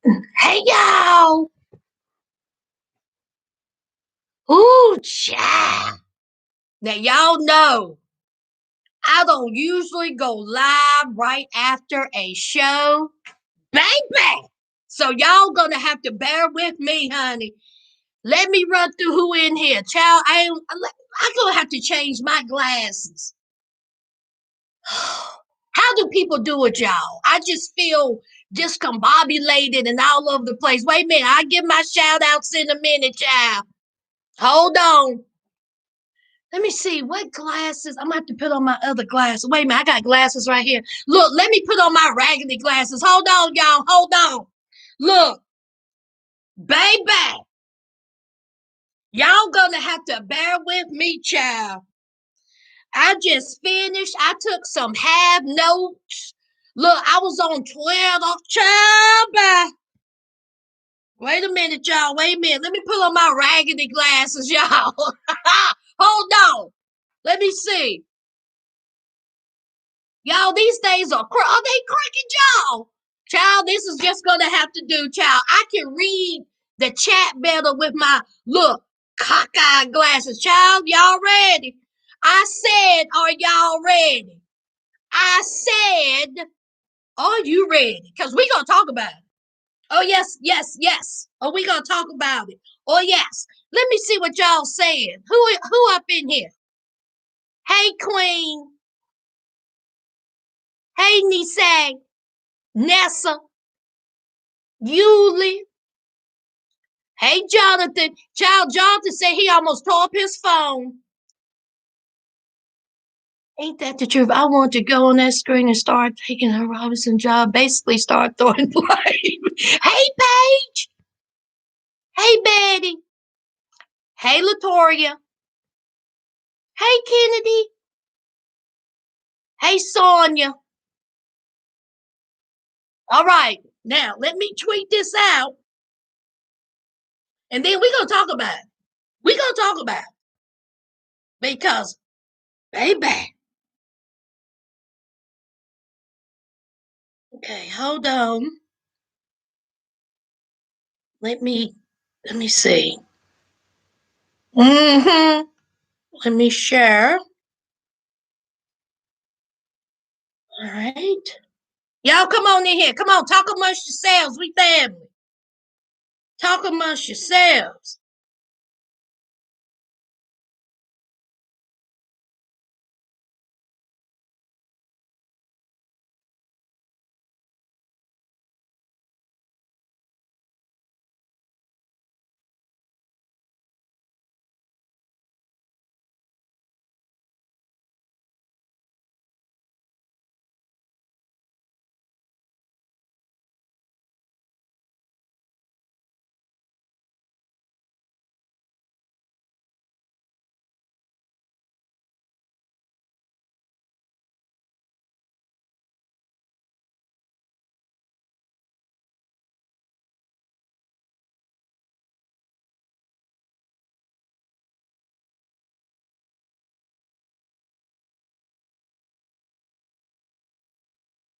Hey y'all! Ooh, child. Now y'all know I don't usually go live right after a show. Bang bang! So y'all gonna have to bear with me, honey. Let me run through who in here. Child, I'm gonna have to change my glasses. How do people do it, y'all? I just feel discombobulated and all over the place. Wait a minute, I'll give my shout outs in a minute, child. Hold on. Let me see what glasses. I'm gonna have to put on my other glasses. Wait a minute, I got glasses right here. Look, let me put on my raggedy glasses. Hold on, y'all. Hold on. Look, baby, y'all gonna have to bear with me, child. I just finished. I took some half notes. Look, I was on Twitter, child. Wait a minute, y'all. Wait a minute. Let me put on my raggedy glasses, y'all. Hold on. Let me see. Y'all, these days are they crooked, y'all? Child, this is just gonna have to do, child. I can read the chat better with my look cockeyed glasses. Child, y'all ready? I said, are y'all ready? I said, are you ready? Because we gonna talk about it. Oh, yes, yes, yes. Oh, we gonna talk about it. Oh, yes. Let me see what y'all saying. Who up in here? Hey, Queen. Hey, Nisag. Nessa. Yuli. Hey, Jonathan. Child, Jonathan said he almost tore up his phone. Ain't that the truth? I want to go on that screen and start taking a Robinson job. Basically, start throwing blame. Hey, Paige. Hey, Betty. Hey, Latoria. Hey, Kennedy. Hey, Sonia. All right. Now, let me tweet this out, and then we're going to talk about it. We're going to talk about it. Because, baby. Okay, hold on. Let me see. Mm-hmm. Let me share. All right. Y'all come on in here. Come on, talk amongst yourselves. We family. Talk amongst yourselves.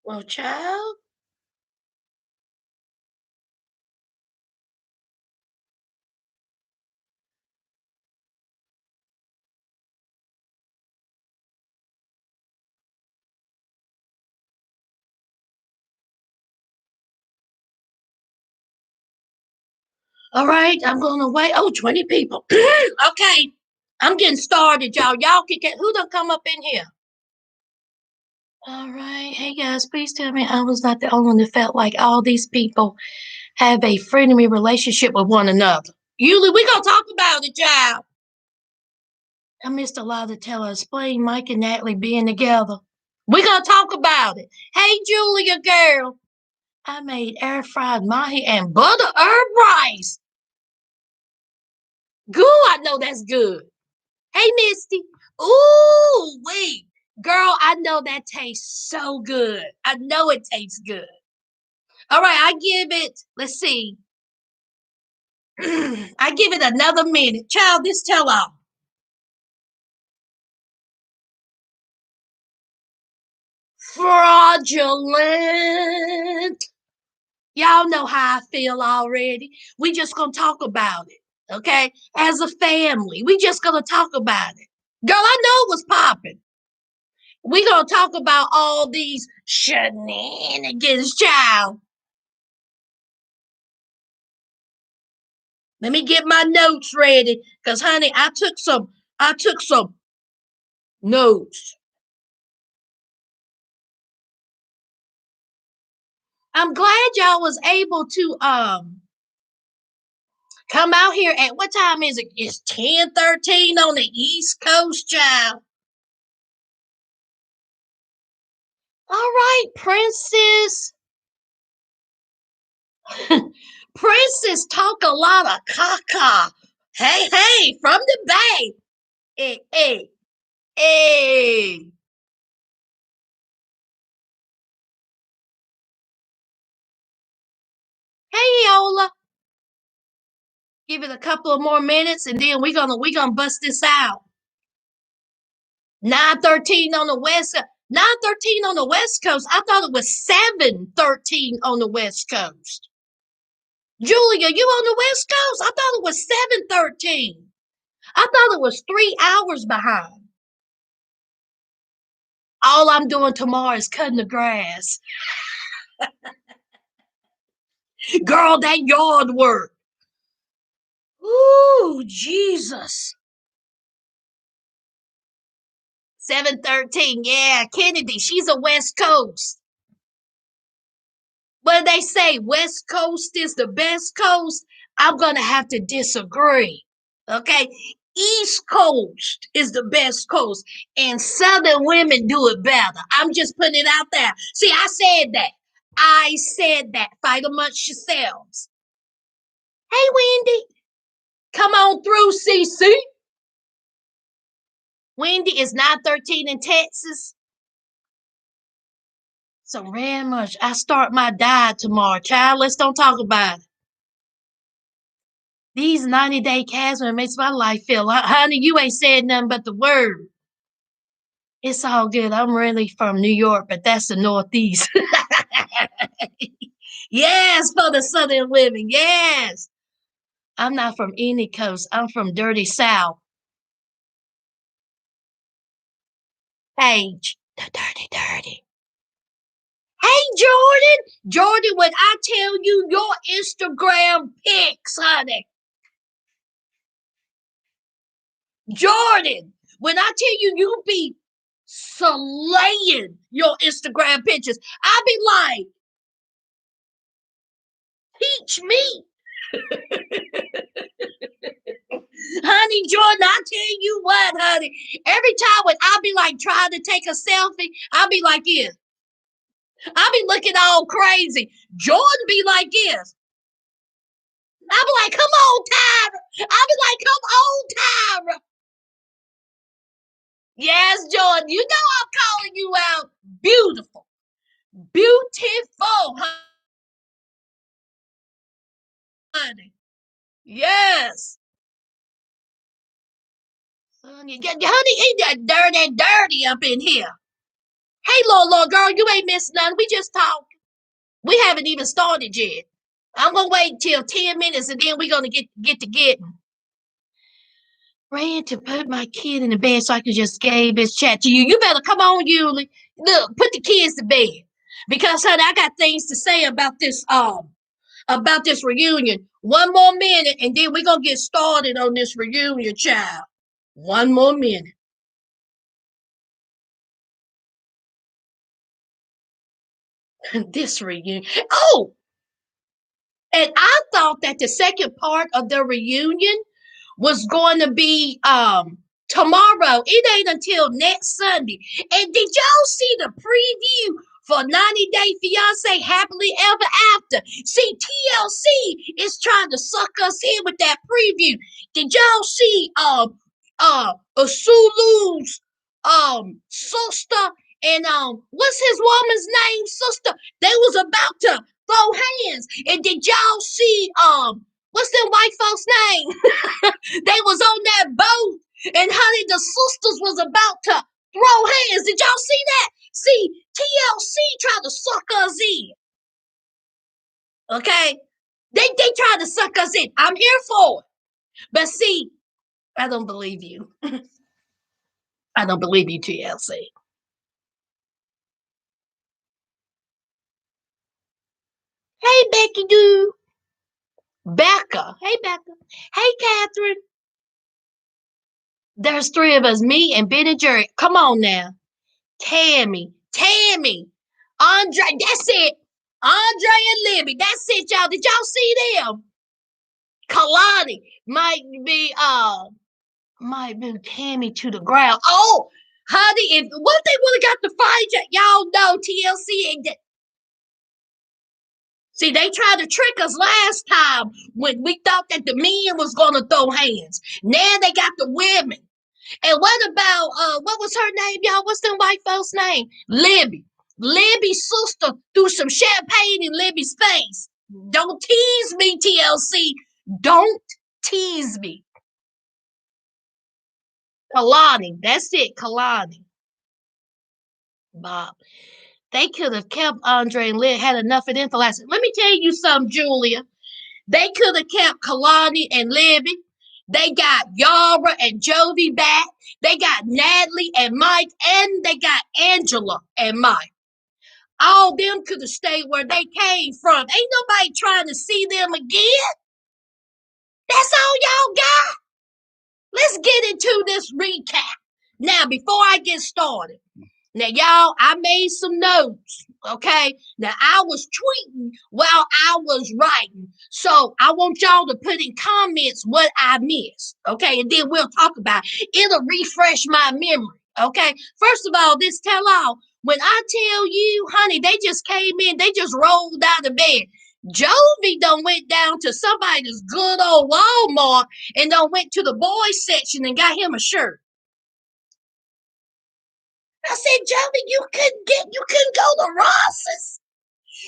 Well, child. All right, I'm going to wait. Oh, 20 people. Okay, I'm getting started, y'all. Y'all can get, who done come up in here? All right. Hey, guys, please tell me I was not the only one that felt like all these people have a frenemy relationship with one another. Usually, we going to talk about it, y'all. I missed a lot to tell her. Explain Mike and Natalie being together. We going to talk about it. Hey, Julia, girl. I made air fried mahi and butter herb rice. Good, I know that's good. Hey, Misty. Ooh, wait. Girl, I know that tastes so good. I know it tastes good. All right, I give it, let's see. I give it another minute. Child, this tell all. Fraudulent. Y'all know how I feel already. We just gonna talk about it, okay? As a family, we just gonna talk about it. Girl, I know it was popping. We gonna talk about all these shenanigans, child. Let me get my notes ready, cause honey, I took some notes. I'm glad y'all was able to come out here at what time is it? It's 10:13 on the East Coast, child. All right, Princess. Princess talk a lot of caca. Hey, hey, from the bay. Hey, hey, hey. Hey, Yola. Give it a couple of more minutes and then we gonna bust this out. 9:13 on the west. 9:13 on the west coast. I thought it was 7:13 on the west coast. Julia, you on the west coast? I thought it was 7:13. I thought it was 3 hours behind. All I'm doing tomorrow is cutting the grass. Girl, that yard work. Ooh, Jesus. 7:13. Yeah, Kennedy. She's a West Coast. When they say West Coast is the best coast, I'm gonna have to disagree. Okay, East Coast is the best coast, and Southern women do it better. I'm just putting it out there. See, I said that. I said that. Fight amongst yourselves. Hey, Wendy, come on through, CC. Wendy is 9:13 in Texas. So very much. I start my diet tomorrow, child. Let's don't talk about it. These 90-day Casper makes my life feel, honey, you ain't said nothing but the word. It's all good. I'm really from New York, but that's the Northeast. Yes, for the Southern women. Yes. I'm not from any coast. I'm from dirty South. Page. The dirty, dirty. Hey, Jordan. Jordan, when I tell you your Instagram pics, honey. Jordan, when I tell you you be slaying your Instagram pictures, I be like, teach me. Honey, Jordan, I tell you what, honey. Every time when I be like trying to take a selfie, I be like this. I be looking all crazy. Jordan be like this. I be like, come on, Tyra. I be like, come on, Tyra. Yes, Jordan, you know I'm calling you out. Beautiful. Beautiful, honey. Yes. Honey, ain't that dirty up in here. Hey, little girl, you ain't missing nothing. We just talking. We haven't even started yet. I'm gonna wait till 10 minutes and then we're gonna get to getting. Ran to put my kid in the bed so I could just gave this chat to you. You better come on, Yuli. Look, put the kids to bed. Because honey, I got things to say about this reunion. One more minute and then we're gonna get started on this reunion, child. One more minute. This reunion. Oh, and I thought that the second part of the reunion was going to be tomorrow. It ain't until next Sunday. And did y'all see the preview for 90 Day Fiance Happily Ever After? See, TLC is trying to suck us in with that preview. Did y'all see Asulu's sister and what's his woman's name, sister? They was about to throw hands. And did y'all see what's them white folks' name? They was on that boat, and honey, the sisters was about to throw hands. Did y'all see that? See, TLC tried to suck us in. Okay? They try to suck us in. I'm here for it. But see, I don't believe you. I don't believe you, TLC. Hey, Becky Doo. Becca. Hey, Becca. Hey, Catherine. There's three of us, me and Ben and Jerry. Come on now. Tammy, Andre, that's it. Andre and Libby, that's it, y'all. Did y'all see them? Kalani might be Tammy to the ground. Oh, honey, if what they would have got the fight, y'all know TLC ain't. See, they tried to trick us last time when we thought that the men was gonna throw hands. Now they got the women. And what about what was her name, y'all? What's them white folks' name? Libby. Libby's sister threw some champagne in Libby's face. Don't tease me, TLC. Don't tease me. Kalani. That's it, Kalani. Bob. They could have kept Andre and Lynn, had enough of them for last. Let me tell you something, Julia. They could have kept Kalani and Libby. They got Yara and Jovi back. They got Natalie and Mike, and they got Angela and Mike. All them could have stayed where they came from. Ain't nobody trying to see them again. That's all y'all got. Let's get into this recap. Now, before I get started, now, y'all, I made some notes, okay? Now, I was tweeting while I was writing. So, I want y'all to put in comments what I missed, okay? And then we'll talk about it. It'll refresh my memory, okay? First of all, this tell all. When I tell you, honey, they just came in, they just rolled out of bed. Jovi done went down to somebody's good old Walmart and done went to the boys section and got him a shirt. I said, Joey, you couldn't go to Ross's.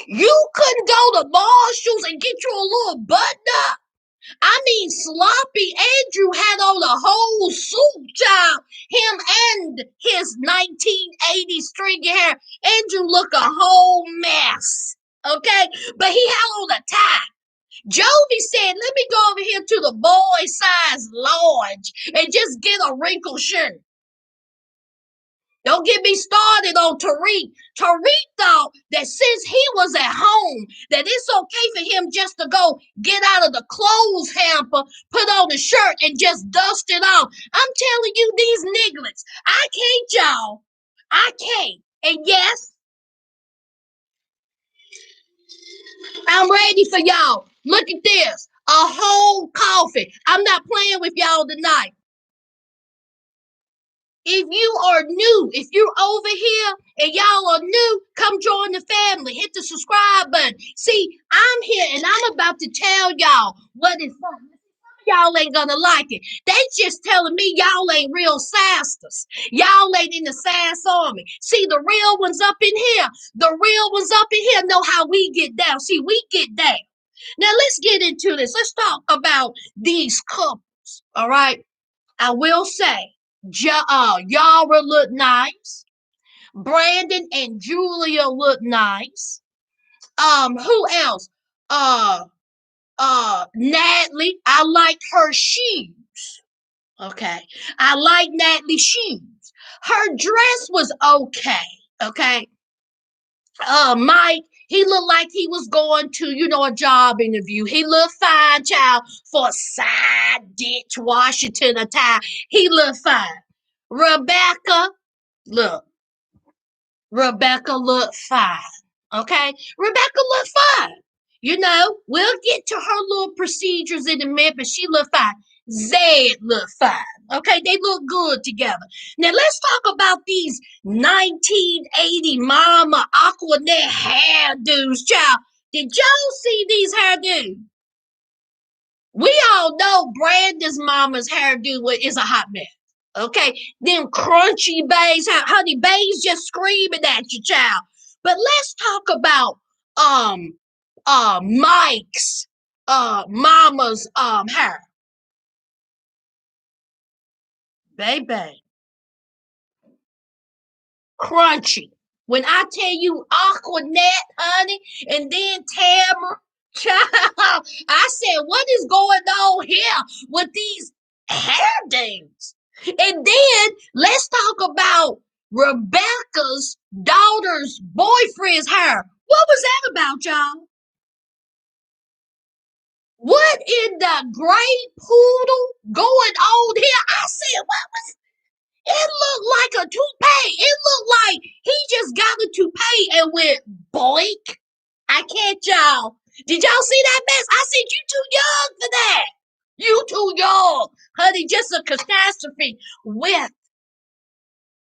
You couldn't go to Marshall's and get you a little button up. I mean, sloppy Andrew had on a whole suit, child. Him and his 1980s stringy hair. Andrew look a whole mess. Okay? But he had on a tie. Jovi said, let me go over here to the boy size large and just get a wrinkled shirt. Don't get me started on Tariq. Tariq thought that since he was at home, that it's okay for him just to go get out of the clothes hamper, put on a shirt, and just dust it off. I'm telling you, these nigglets, I can't, y'all. I can't. And yes, I'm ready for y'all. Look at this. A whole coffee. I'm not playing with y'all tonight. If you are new, if you're over here and y'all are new, come join the family. Hit the subscribe button. See, I'm here and I'm about to tell y'all what is fun. Y'all ain't gonna like it. They just telling me y'all ain't real sassers. Y'all ain't in the sass army. See, the real ones up in here. The real ones up in here know how we get down. See, we get down. Now let's get into this. Let's talk about these couples. All right. I will say, Yara look nice. Brandon and Julia look nice. Who else? Natalie. I liked her shoes. Okay, I like Natalie's shoes. Her dress was okay. Okay. Mike, he looked like he was going to, a job interview. He looked fine, child, for a side ditch Washington attire. He looked fine. Rebecca, look, Rebecca looked fine. Okay? Rebecca looked fine. We'll get to her little procedures in a minute, but she looked fine. Zed looked fine. Okay, they look good together. Now let's talk about these 1980 mama Aquanet hairdos, child. Did y'all see these hairdos? We all know Brandon's mama's hairdo is a hot mess. Okay, them crunchy bays, honey, bays just screaming at you, child. But let's talk about Mike's mama's hair. Baby, crunchy. When I tell you Aquanet, honey, and then Tamara, Child, I said, what is going on here with these hairdos? And then let's talk about Rebecca's daughter's boyfriend's hair. What was that about, y'all? What in the great poodle going on here? I said, what was it? Looked like a toupee. It looked like he just got a toupee and went boink. I can't, y'all. Did y'all see that mess? I said, you too young for that. You too young. Honey, just a catastrophe with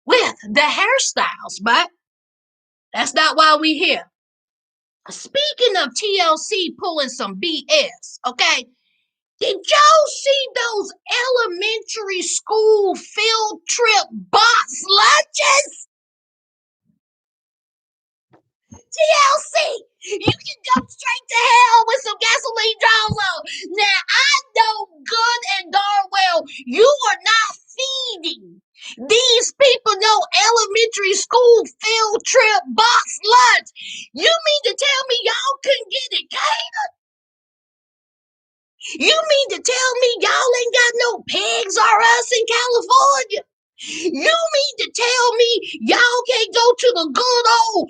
the hairstyles, but that's not why we here. Speaking of TLC pulling some BS, okay? Did y'all see those elementary school field trip box lunches? TLC, you can go straight to hell with some gasoline draws on. Now, I know good and darn well you are not feeding these people no elementary school field trip box lunch. You mean to tell me y'all couldn't get it catered? You mean to tell me y'all ain't got no pigs or us in California? You mean to tell me y'all can't go to the good old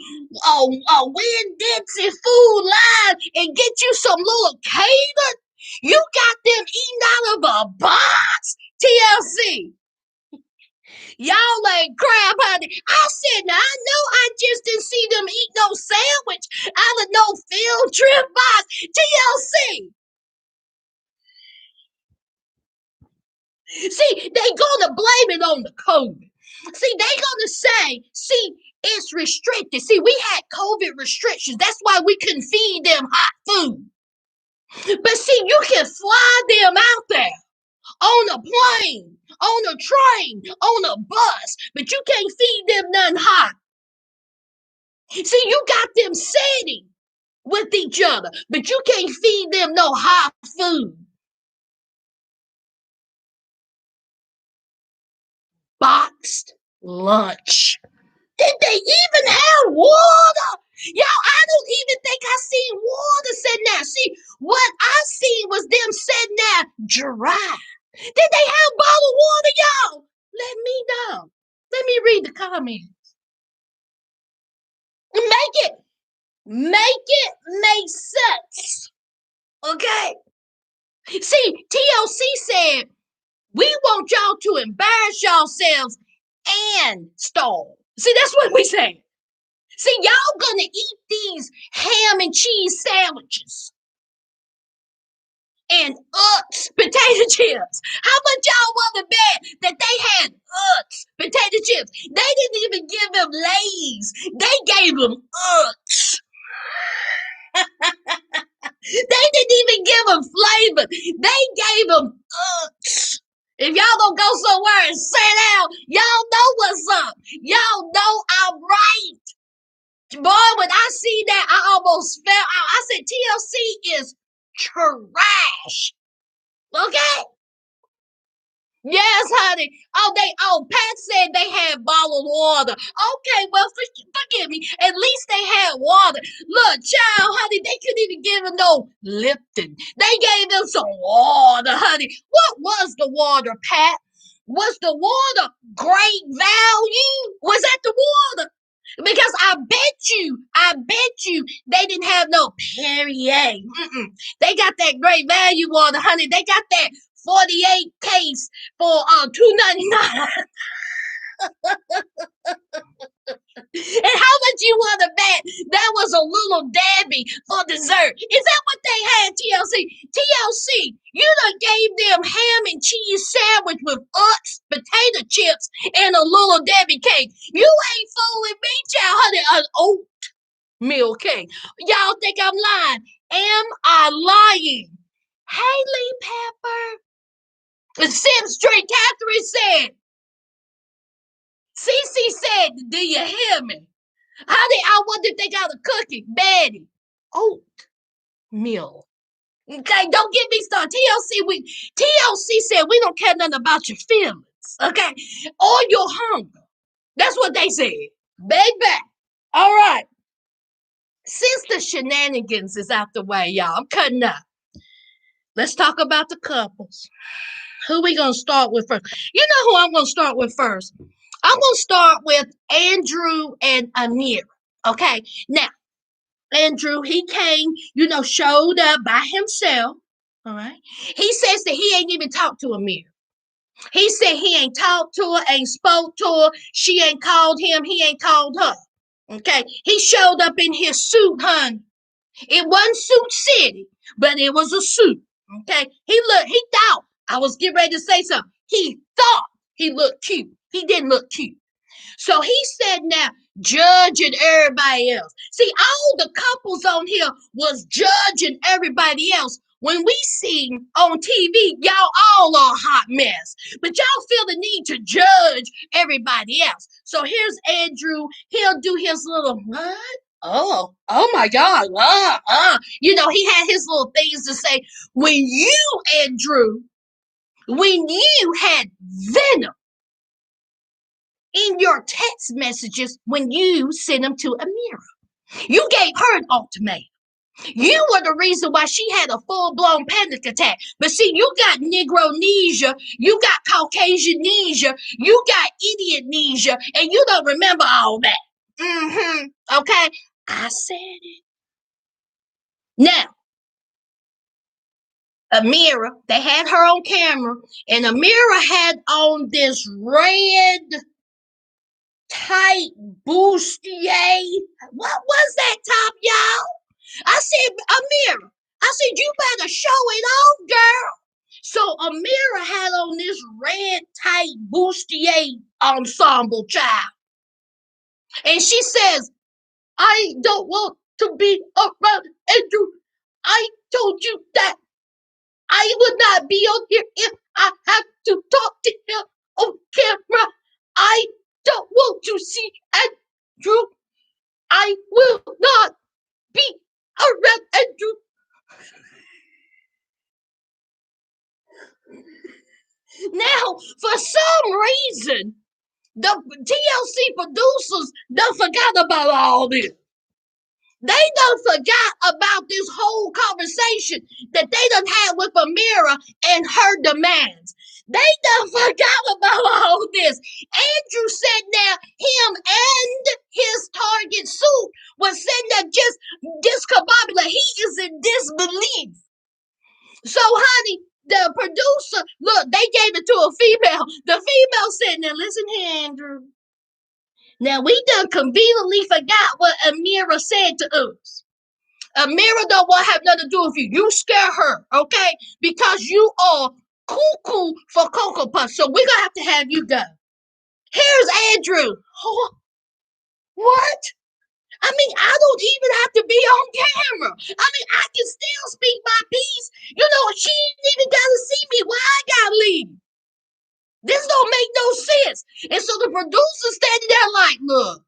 Winn-Dixie food line and get you some little catered? You got them eating out of a box? TLC. Y'all ain't crap, honey. I said, now I know I just didn't see them eat no sandwich out of no field trip box. TLC. See, they gonna blame it on the COVID. See, they gonna say, it's restricted. See, we had COVID restrictions. That's why we couldn't feed them hot food. But see, you can fly them out there on a plane, on a train, on a bus, but you can't feed them nothing hot. See, you got them sitting with each other, but you can't feed them no hot food. Boxed lunch. Did they even have water? Y'all, I don't even think I seen water sitting there. See, what I seen was them sitting there dry. Did they have bottled water, y'all? Let me know. Let me read the comments. Make it make sense. Okay? See, TLC said, we want y'all to embarrass yourselves and starve. See, that's what we said. See, y'all gonna eat these ham and cheese sandwiches and potato chips. How much y'all want to bet that they had potato chips? They didn't even give them Lay's. They gave them They didn't even give them flavor. They gave them If y'all don't go somewhere and sit down, y'all know what's up. Y'all know I'm right. Boy, when I see that, I almost fell out. I said, TLC is trash. Okay? Yes, honey. Pat said they had bottled water. Okay, well, forgive me. At least they had water. Look, child, honey, they couldn't even give them no Lipton. They gave them some water, honey. What was the water, Pat? Was the water great value? Was that the water? Because I bet you they didn't have no Perrier. They got that great value water, honey. They got that 48 case for $2.99. And how much you want to bet that was a little Debbie for dessert? Is that what they had, TLC? TLC, you done gave them ham and cheese sandwich with potato chips, and a little Debbie cake. You ain't fooling me, child, honey. An oatmeal cake. Y'all think I'm lying? Am I lying? Haley Pepper. Sim Street Catherine said, Cece said, do you hear me? I wonder if they got a cookie. Betty. Oatmeal. Okay, don't get me started. TLC said we don't care nothing about your feelings. Okay? Or your hunger. That's what they said. Baby. All right. Since the shenanigans is out the way, y'all, I'm cutting up. Let's talk about the couples. Who we gonna start with first? You know who I'm gonna start with first? I'm gonna start with Andrew and Amira. Okay, now Andrew, he came, showed up by himself. All right, he says that he ain't even talked to Amira. He said he ain't talked to her, ain't spoke to her. She ain't called him. He ain't called her. Okay, he showed up in his suit, honey. It wasn't Suit City, but it was a suit. Okay, he thought I was getting ready to say something. He thought he looked cute. He didn't look cute. So he said now, judging everybody else. See, all the couples on here was judging everybody else. When we see on TV, y'all all are a hot mess. But y'all feel the need to judge everybody else. So here's Andrew. He'll do his little, what? Oh my God. He had his little things to say. Andrew, when you had venom in your text messages when you sent them to Amira. You gave her an ultimatum. You were the reason why she had a full-blown panic attack. But see, you got Negronesia, you got Caucasianesia, you got idiotnesia, and you don't remember all that. Okay? I said it. Now, Amira, they had her on camera, and Amira had on this red tight bustier. What was that top, y'all? I said, Amira, I said, you better show it off, girl. So Amira had on this red tight bustier ensemble, child. And she says, I don't want to be around Andrew. I told you that I would not be on here if I had to talk to him on camera. I don't want to see Andrew. I will not be around Andrew. Now, for some reason, the TLC producers done forgot about all this. They done forgot about this whole conversation that they done had with Amira and her demands. They done forgot about all this. Andrew said now him and his target suit was sitting there just discombobulated. He is in disbelief. So, honey, the producer, look, they gave it to a female. The female sitting there, listen here, Andrew. Now, we done conveniently forgot what Amira said to us. Amira don't want to have nothing to do with you. You scare her, okay? Because you are cuckoo for Cocoa Puff. So we're going to have you go. Here's Andrew. Oh, what? I mean, I don't even have to be on camera. I mean, I can still speak my piece. She ain't even got to see me. Why I got to leave? This don't make no sense. And so the producer's standing there like, look,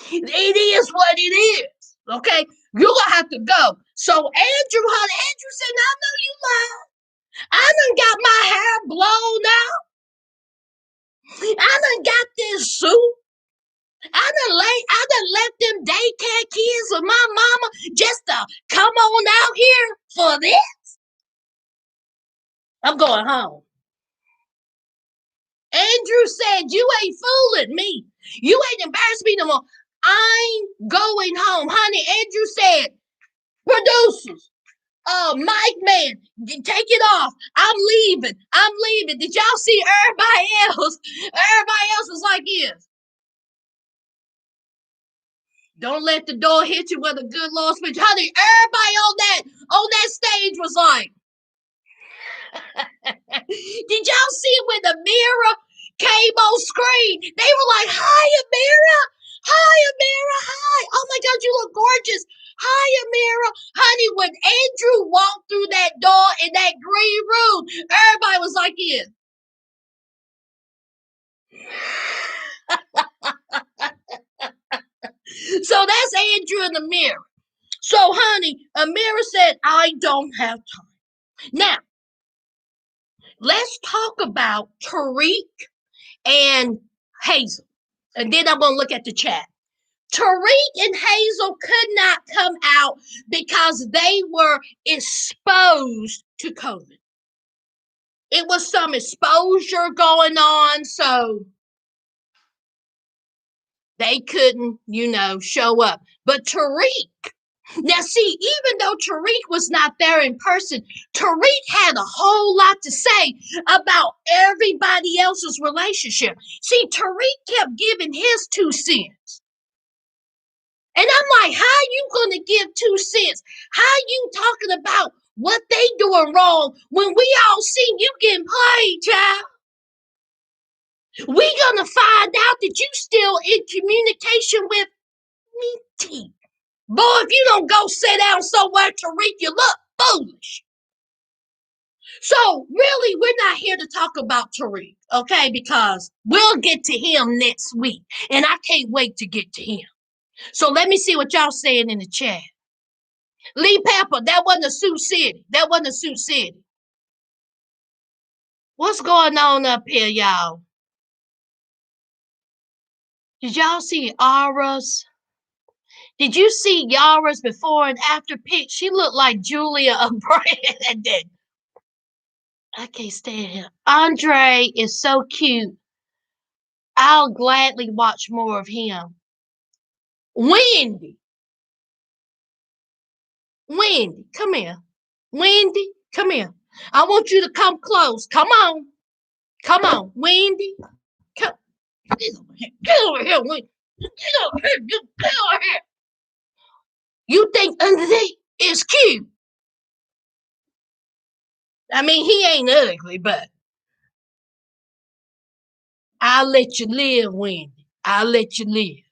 it is what it is. Okay? You're going to have to go. So Andrew said, I know you lied. I done got my hair blown out. I done got this suit. I done let them daycare kids with my mama just to come on out here for this. I'm going home. Andrew said, you ain't fooling me. You ain't embarrassed me no more. I'm going home. Honey, Andrew said, producers, Mike man, take it off. I'm leaving. Did y'all see everybody else? Everybody else was like this. Don't let the door hit you with a good Lord speech. Honey, everybody on that stage was like, did y'all see when the mirror came on screen? They were like, hi, Amira. Hi, Amira. Hi. Oh my God, you look gorgeous. Hi, Amira. Honey, when Andrew walked through that door in that green room, everybody was like this. So that's Andrew and Amira. So, honey, Amira said, I don't have time. Now, let's talk about Tariq and Hazel. And then I'm going to look at the chat. Tariq and Hazel could not come out because they were exposed to COVID. It was some exposure going on, so they couldn't, show up. But Tariq, now see, even though Tariq was not there in person, Tariq had a whole lot to say about everybody else's relationship. See, Tariq kept giving his 2 cents. And I'm like, how you gonna give 2 cents? How you talking about what they doing wrong when we all seen you getting played, child? We gonna find out that you still in communication with me. Boy, if you don't go sit down somewhere, Tariq, you look foolish. So really, we're not here to talk about Tariq, okay? Because we'll get to him next week. And I can't wait to get to him. So let me see what y'all saying in the chat. Lee Pepper, that wasn't a Sioux City. That wasn't a Sioux City. What's going on up here, y'all? Did y'all see Aura's? Did you see Yara's before and after pic? She looked like Julia Brand. I can't stand him. Andre is so cute. I'll gladly watch more of him. Wendy, come here. Wendy, come here. I want you to come close. Come on. Come on, Wendy. Come. Get over here. Get over here, Wendy. Get over here. Get over here. You think Andre is cute? I mean, he ain't ugly, but I'll let you live, Wendy. I'll let you live.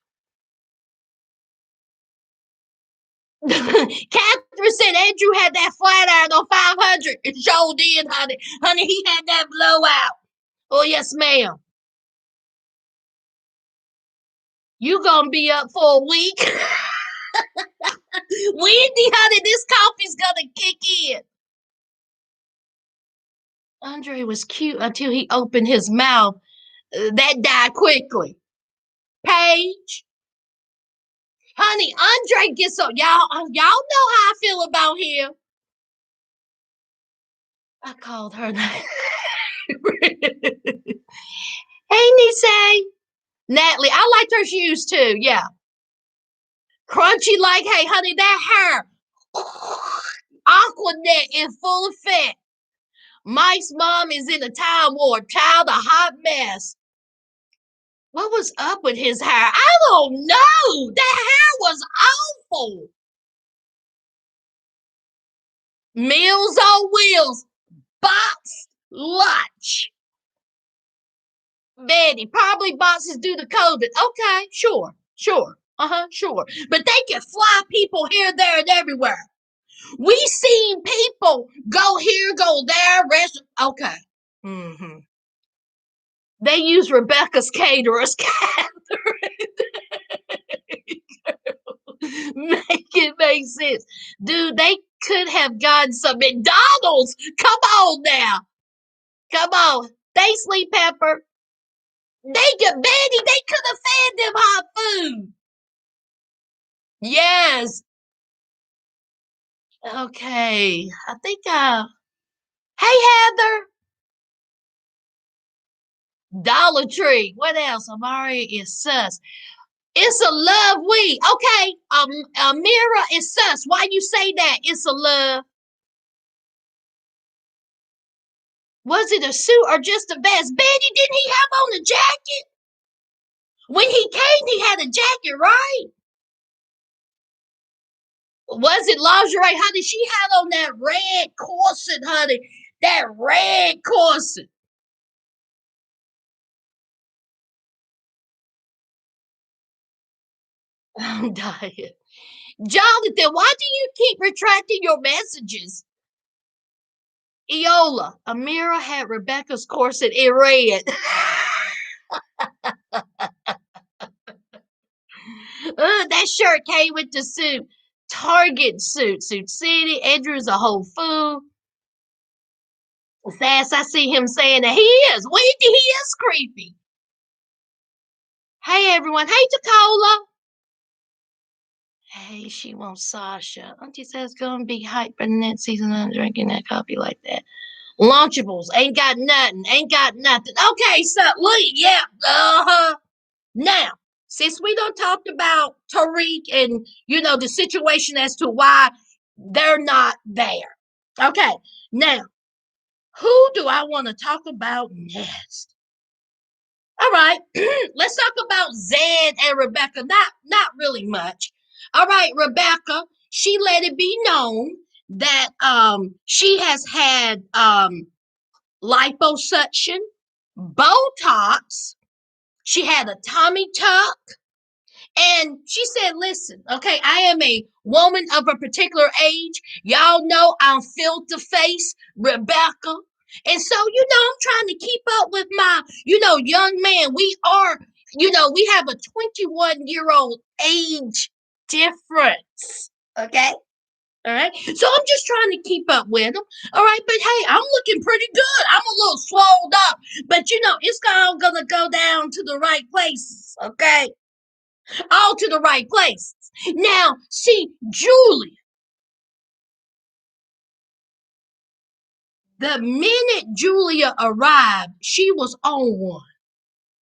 Catherine said Andrew had that flat iron on 500. It sure did, honey. Honey, he had that blowout. Oh, yes, ma'am. You gonna be up for a week? Wendy, honey, this coffee's gonna kick in. Andre was cute until he opened his mouth. That died quickly. Paige. Honey, Andre gets up. Y'all know how I feel about him. I called her name. Hey, Nisei. Natalie, I liked her shoes too. Yeah. Crunchy like, hey, honey, that hair. Aquanet in full effect. Mike's mom is in a time ward. Child, a hot mess. What was up with his hair? I don't know. That hair was awful. Meals on Wheels. Boxed lunch. Betty, probably boxes due to COVID. Okay, sure. Sure. But they can fly people here, there, and everywhere. We seen people go here, go there, rest. Okay. Mm-hmm. They use Rebecca's caterers, Catherine. Make it make sense. Dude, they could have gotten some McDonald's. Come on now. Come on. They Sleep Pepper. They could, Betty, they could have fed them hot food. Yes. Okay. I think hey Heather. Dollar Tree. What else? Amari is sus. It's a love week. Okay. Amira is sus. Why you say that? It's a love. Was it a suit or just a vest? Betty, didn't he have on a jacket? When he came, he had a jacket, right? Was it lingerie, honey? She had on that red corset, honey. That red corset. I'm dying. Jonathan, why do you keep retracting your messages? Eola, Amira had Rebecca's corset in red. That shirt came with the suit. Target suit. Suit City. Andrew's a whole fool. Sass, I see him saying that he is. Wendy, he is creepy. Hey, everyone. Hey, Tacola. Hey, she wants Sasha. Auntie says gonna be hyper next season. I'm drinking that coffee like that. Lunchables ain't got nothing. Ain't got nothing. Okay, so look, yeah, Now, since we don't talked about Tariq and the situation as to why they're not there. Okay, now who do I want to talk about next? All right, let's talk about Zed and Rebecca. Not really much. All right, Rebecca, she let it be known that she has had liposuction, Botox, she had a tummy tuck, and she said, listen, okay, I am a woman of a particular age. Y'all know I'm filter face, Rebecca. And so, I'm trying to keep up with my, young man. We have a 21-year-old age difference. Okay. All right. So I'm just trying to keep up with him. All right. But hey, I'm looking pretty good. I'm a little swelled up. But it's all gonna go down to the right places. Okay. All to the right places. Now, see, Julia, the minute Julia arrived, she was on one.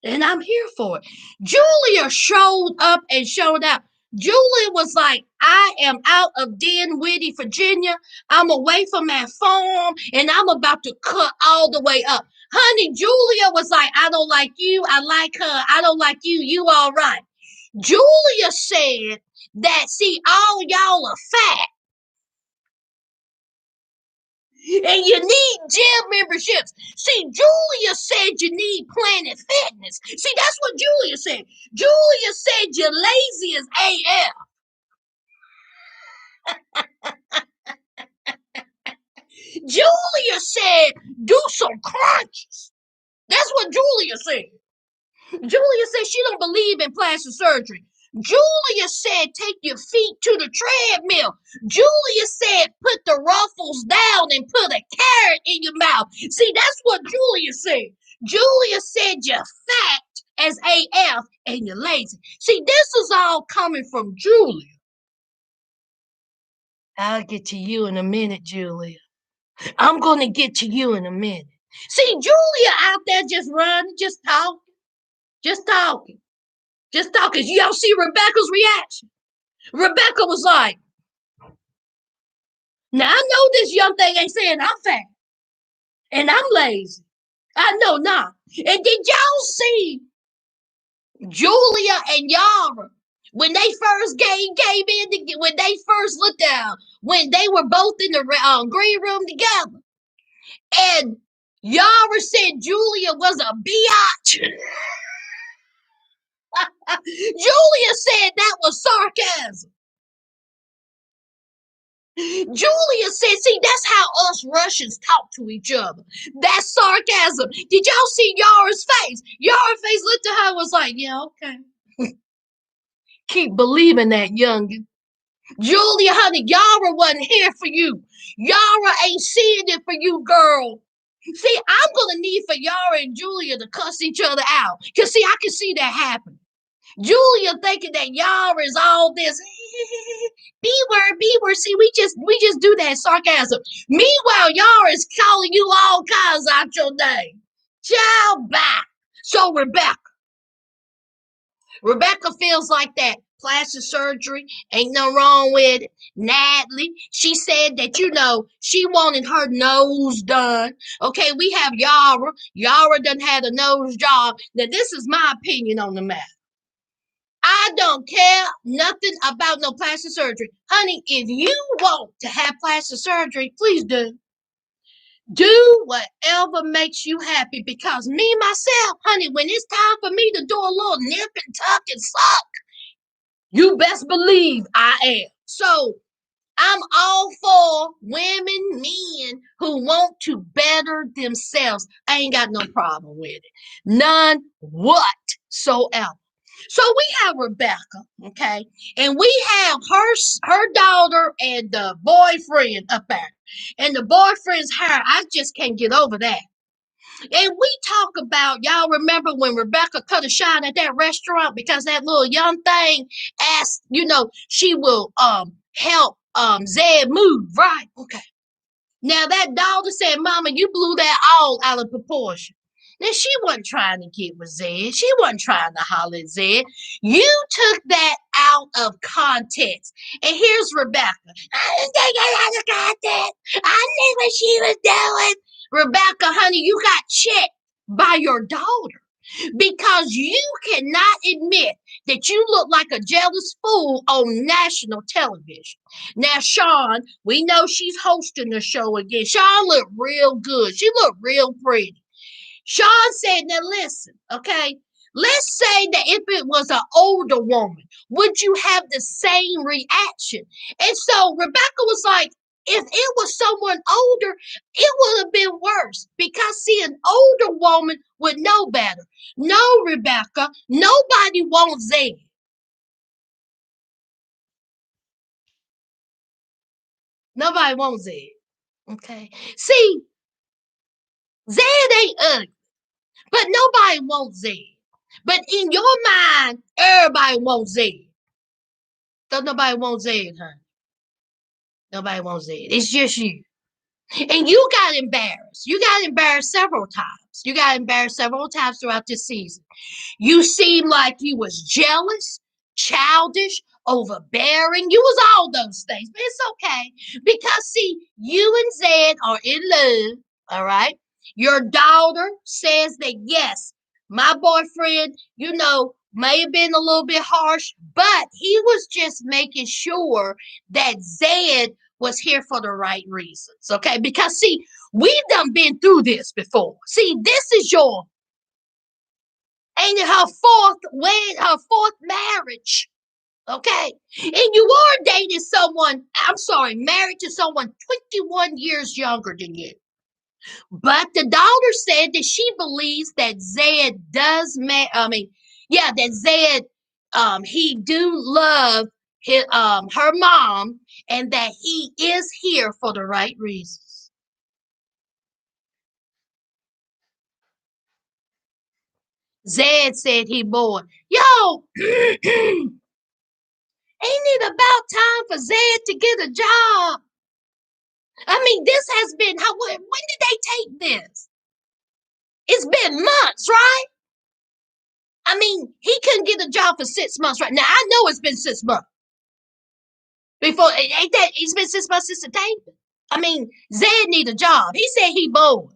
And I'm here for it. Julia showed up and showed out. Julia was like, I am out of Dinwiddie, Virginia. I'm away from that farm and I'm about to cut all the way up. Honey, Julia was like, I don't like you. I like her. I don't like you. You all right. Julia said that, see, all y'all are fat and you need gym memberships. See, Julia said you need Planet Fitness. See, that's what Julia said. Julia said you're lazy as AF. Julia said do some crunches. That's what Julia said. Julia said she don't believe in plastic surgery. Julia said take your feet to the treadmill. Julia said put the ruffles down and put a carrot in your mouth. See, that's what Julia said. Julia said you're fat as AF and you're lazy. See, this is all coming from Julia. I'll get to you in a minute, Julia. I'm going to get to you in a minute. See, Julia out there just running, just talking, just talking. Just talking. Y'all see Rebecca's reaction? Rebecca was like, now I know this young thing ain't saying I'm fat and I'm lazy. I know not. And did y'all see Julia and Yara when they first came in, when they first looked down, when they were both in the green room together? And Yara said Julia was a biatch. Julia said that was sarcasm. Julia said, see, that's how us Russians talk to each other. That's sarcasm. Did y'all see Yara's face? Yara's face looked at her and was like, yeah, okay. Keep believing that, youngin. Julia, honey, Yara wasn't here for you. Yara ain't seeing it for you, girl. See, I'm going to need for Yara and Julia to cuss each other out. Because, see, I can see that happen. Julia thinking that Yara is all this B word. See, we just do that sarcasm. Meanwhile, Yara is calling you all kinds out your name. Child back. So Rebecca feels like that plastic surgery ain't no wrong with it. Natalie, she said that she wanted her nose done. Okay, we have Yara. Yara done had a nose job. Now, this is my opinion on the matter. I don't care nothing about no plastic surgery. Honey, if you want to have plastic surgery, please do. Do whatever makes you happy because me, myself, honey, when it's time for me to do a little nip and tuck and suck, you best believe I am. So I'm all for women, men who want to better themselves. I ain't got no problem with it. None whatsoever. So we have Rebecca, okay, and we have her daughter and the boyfriend up there, and the boyfriend's hair. I just can't get over that. And we talk about, y'all remember when Rebecca cut a shine at that restaurant because that little young thing asked, she will help Zed move, right? Okay. Now that daughter said, Mama, you blew that all out of proportion. Now she wasn't trying to get with Zed. She wasn't trying to holler at Zed. You took that out of context. And here's Rebecca. I didn't take it out of context. I knew what she was doing. Rebecca, honey, you got checked by your daughter because you cannot admit that you look like a jealous fool on national television. Now, Sean, we know she's hosting the show again. Sean looked real good. She looked real pretty. Sean said, now listen, okay, let's say that if it was an older woman, would you have the same reaction? And so Rebecca was like, if it was someone older, it would have been worse because, see, an older woman would know better. No, Rebecca, nobody wants Zed. Nobody wants Zed. Okay. See, Zed ain't ugly, but nobody wants Zed. But in your mind, everybody wants Zed. Don't nobody want Zed, huh? Nobody wants Zed. It's just you. And you got embarrassed. You got embarrassed several times. You got embarrassed several times throughout this season. You seemed like you was jealous, childish, overbearing. You was all those things. But it's okay. Because see, you and Zed are in love. All right. Your daughter says that yes, my boyfriend, may have been a little bit harsh, but he was just making sure that Zed was here for the right reasons. Okay. Because see, we've done been through this before. See, this is your ain't it her fourth marriage. Okay. And you are dating someone, I'm sorry, married to someone 21 years younger than you. But the daughter said that she believes that Zed does that Zed he do love her mom and that he is here for the right reasons. Zed said he bored. Yo, ain't it about time for Zed to get a job? I mean, this has been when did they take this? It's been months, right? I mean, he couldn't get a job for 6 months right now. I know it's been 6 months. Before ain't that it's been 6 months since the taping. I mean, Zed need a job. He said he bored.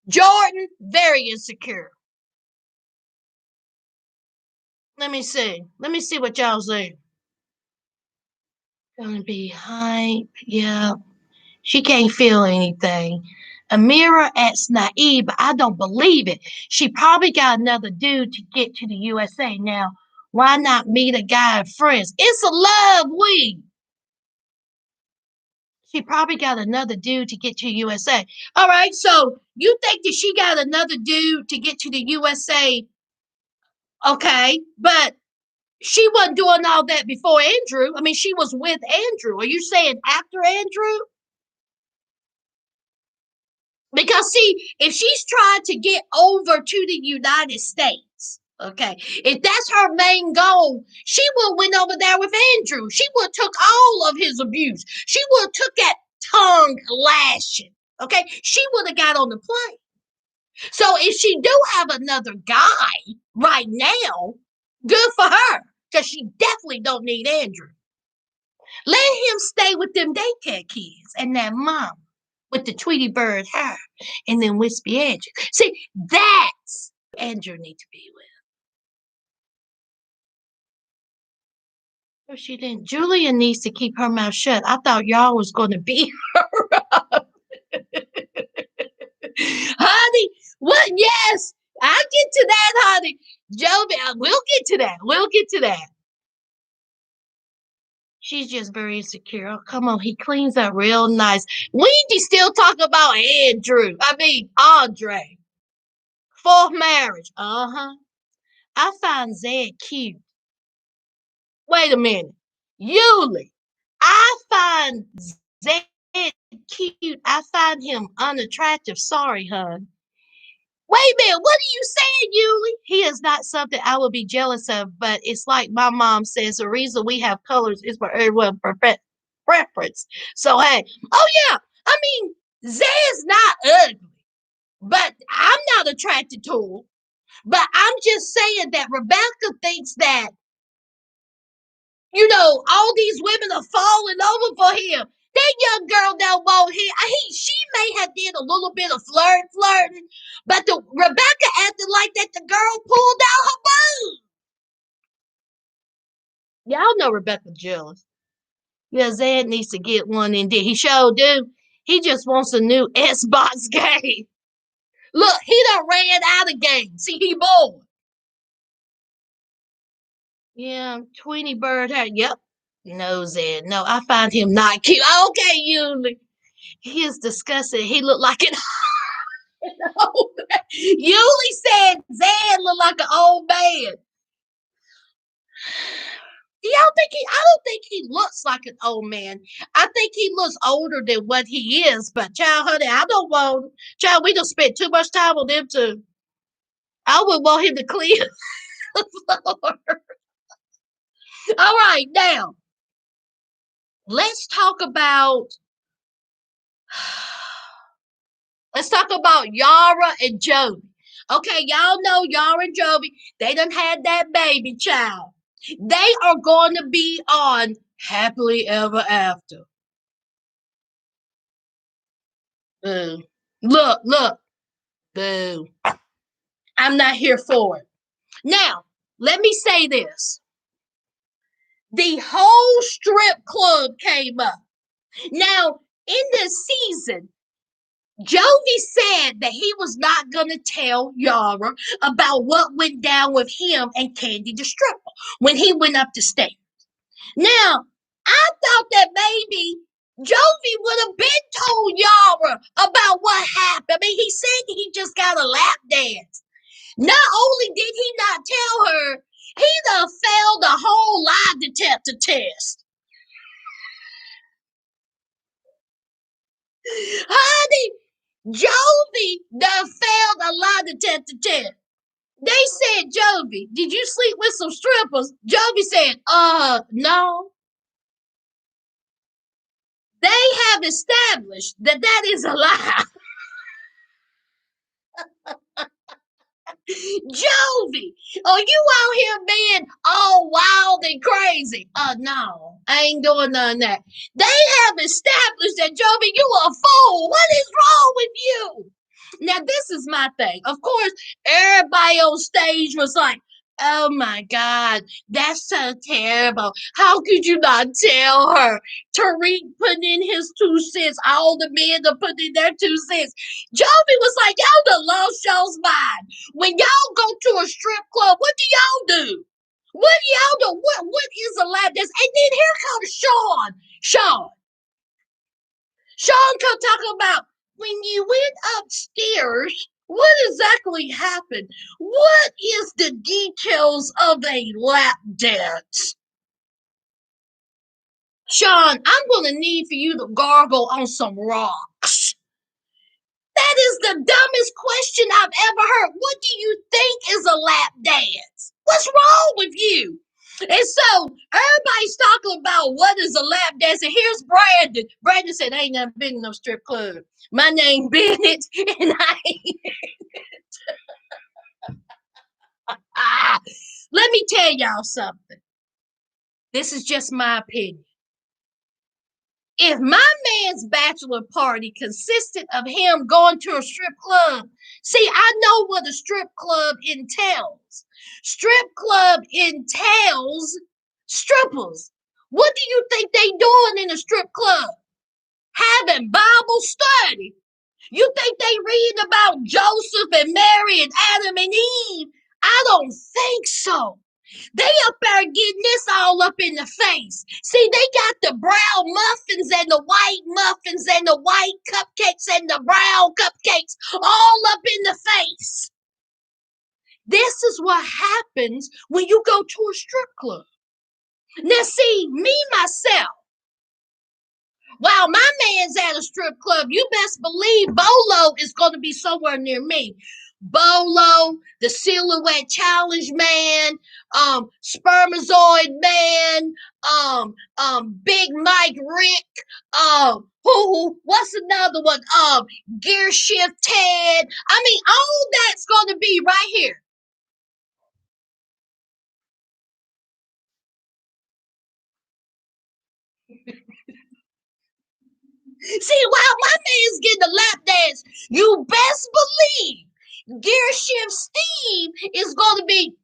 Jordan, very insecure. Let me see. Let me see what y'all say. Gonna be hype. Yeah. She can't feel anything. Amira asks naive, but I don't believe it. She probably got another dude to get to the USA. Now, why not meet a guy and friends? It's a love week. She probably got another dude to get to USA. All right, so you think that she got another dude to get to the USA? Okay, but she wasn't doing all that before Andrew. I mean, she was with Andrew. Are you saying after Andrew? Because see, if she's trying to get over to the United States, okay, if that's her main goal, she would have went over there with Andrew. She would have took all of his abuse. She would have took that tongue lashing. Okay, she would have got on the plane. So if she do have another guy right now, good for her, because she definitely don't need Andrew. Let him stay with them daycare kids and that mom with the Tweety Bird hair and then wispy edges. See, that's Andrew need to be with. No, she didn't. Julia needs to keep her mouth shut. I thought y'all was going to beat her up. Honey, what? Yes, I'll get to that, honey. Joby, we'll get to that. We'll get to that. She's just very insecure. Oh, come on, he cleans up real nice. We need to still talk about Andrew. I mean, Andre. Fourth marriage. Uh-huh. I find Zed cute. Wait a minute. Yuli. I find Zed cute. I find him unattractive. Sorry, hun. Wait a minute, what are you saying, Yuli? He is not something I would be jealous of, but it's like my mom says the reason we have colors is for everyone's preference. So, hey, oh yeah, I mean, Zed's not ugly, but I'm not attracted to him. But I'm just saying that Rebecca thinks that, all these women are falling over for him. That young girl don't want him. She may have did a little bit of flirting, but the Rebecca acted like that the girl pulled out her boob. Y'all know Rebecca jealous. Yeah, Zed needs to get one in there. He sure do. He just wants a new Xbox game. Look, he done ran out of games. See, he bored. Yeah, Tweety Bird had, yep. No, Zed. No, I find him not cute. Okay, Yuli. He is disgusting. He looked like an old man. Yuli said Zed looked like an old man. I don't think he looks like an old man. I think he looks older than what he is. But child, honey, I don't want child. We just spent too much time on them too. I would want him to clean the floor. All right, now let's talk about Yara and Jovi. Okay, y'all know Yara and Jovi. They done had that baby child. They are going to be on Happily Ever After. Boo. Look. Boo. I'm not here for it. Now, let me say this. The whole strip club came up. Now, in this season, Jovi said that he was not going to tell Yara about what went down with him and Candy the stripper when he went up the stairs. Now, I thought that maybe Jovi would have been told Yara about what happened. I mean, he said he just got a lap dance. Not only did he not tell her, he done failed the whole lie detector test. Honey, Jovi done failed a lie detector test. They said, Jovi, did you sleep with some strippers? Jovi said, no. They have established that that is a lie. Jovi, are you out here being all wild and crazy? No, I ain't doing none of that. They have established that, Jovi, you a fool. What is wrong with you? Now, this is my thing. Of course, everybody on stage was like, oh my God, that's so terrible. How could you not tell her? Tariq put in his 2 cents. All the men are putting in their 2 cents. Jovi was like, y'all done lost y'all's mind. When y'all go to a strip club, what do y'all do? What do y'all do? What is a lap dance? And then here comes Sean. Sean come talking about when you went upstairs, what exactly happened? What is the details of a lap dance? Sean, I'm going to need for you to gargle on some rocks. That is the dumbest question I've ever heard. What do you think is a lap dance? What's wrong with you? And so everybody's talking about what is a lap dance. And here's Brandon. Brandon said, I ain't never been in no strip club. My name Bennett, and I ain't. Let me tell y'all something. This is just my opinion. If my man's bachelor party consisted of him going to a strip club, see, I know what a strip club entails. Strip club entails strippers. What do you think they doing in a strip club? Having Bible study. You think they reading about Joseph and Mary and Adam and Eve? I don't think so. They up there getting this all up in the face. See, they got the brown muffins and the white muffins and the white cupcakes and the brown cupcakes all up in the face. This is what happens when you go to a strip club. Now, see, me, myself, While my man's at a strip club, you best believe Bolo is going to be somewhere near me. Bolo, the Silhouette Challenge Man, Spermazoid Man, Big Mike Rick, what's another one? Gear Shift Ted. I mean, all that's going to be right here. See, while my man's getting a lap dance, you best believe Gear Shift Steve is going to be.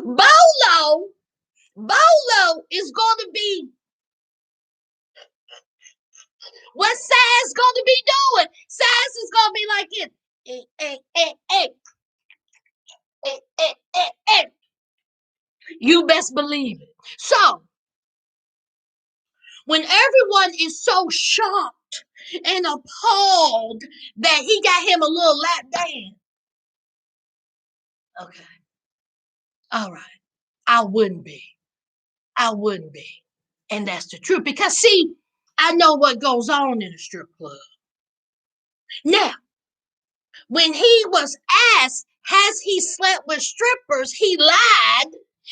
Bolo, Bolo is going to be what Sas going to be doing. Sas is going to be like it. You best believe it. So, when everyone is so shocked and appalled that he got him a little lap dance. Okay. All right. I wouldn't be. I wouldn't be. And that's the truth. Because, see, I know what goes on in a strip club. Now, when he was asked, has he slept with strippers, he lied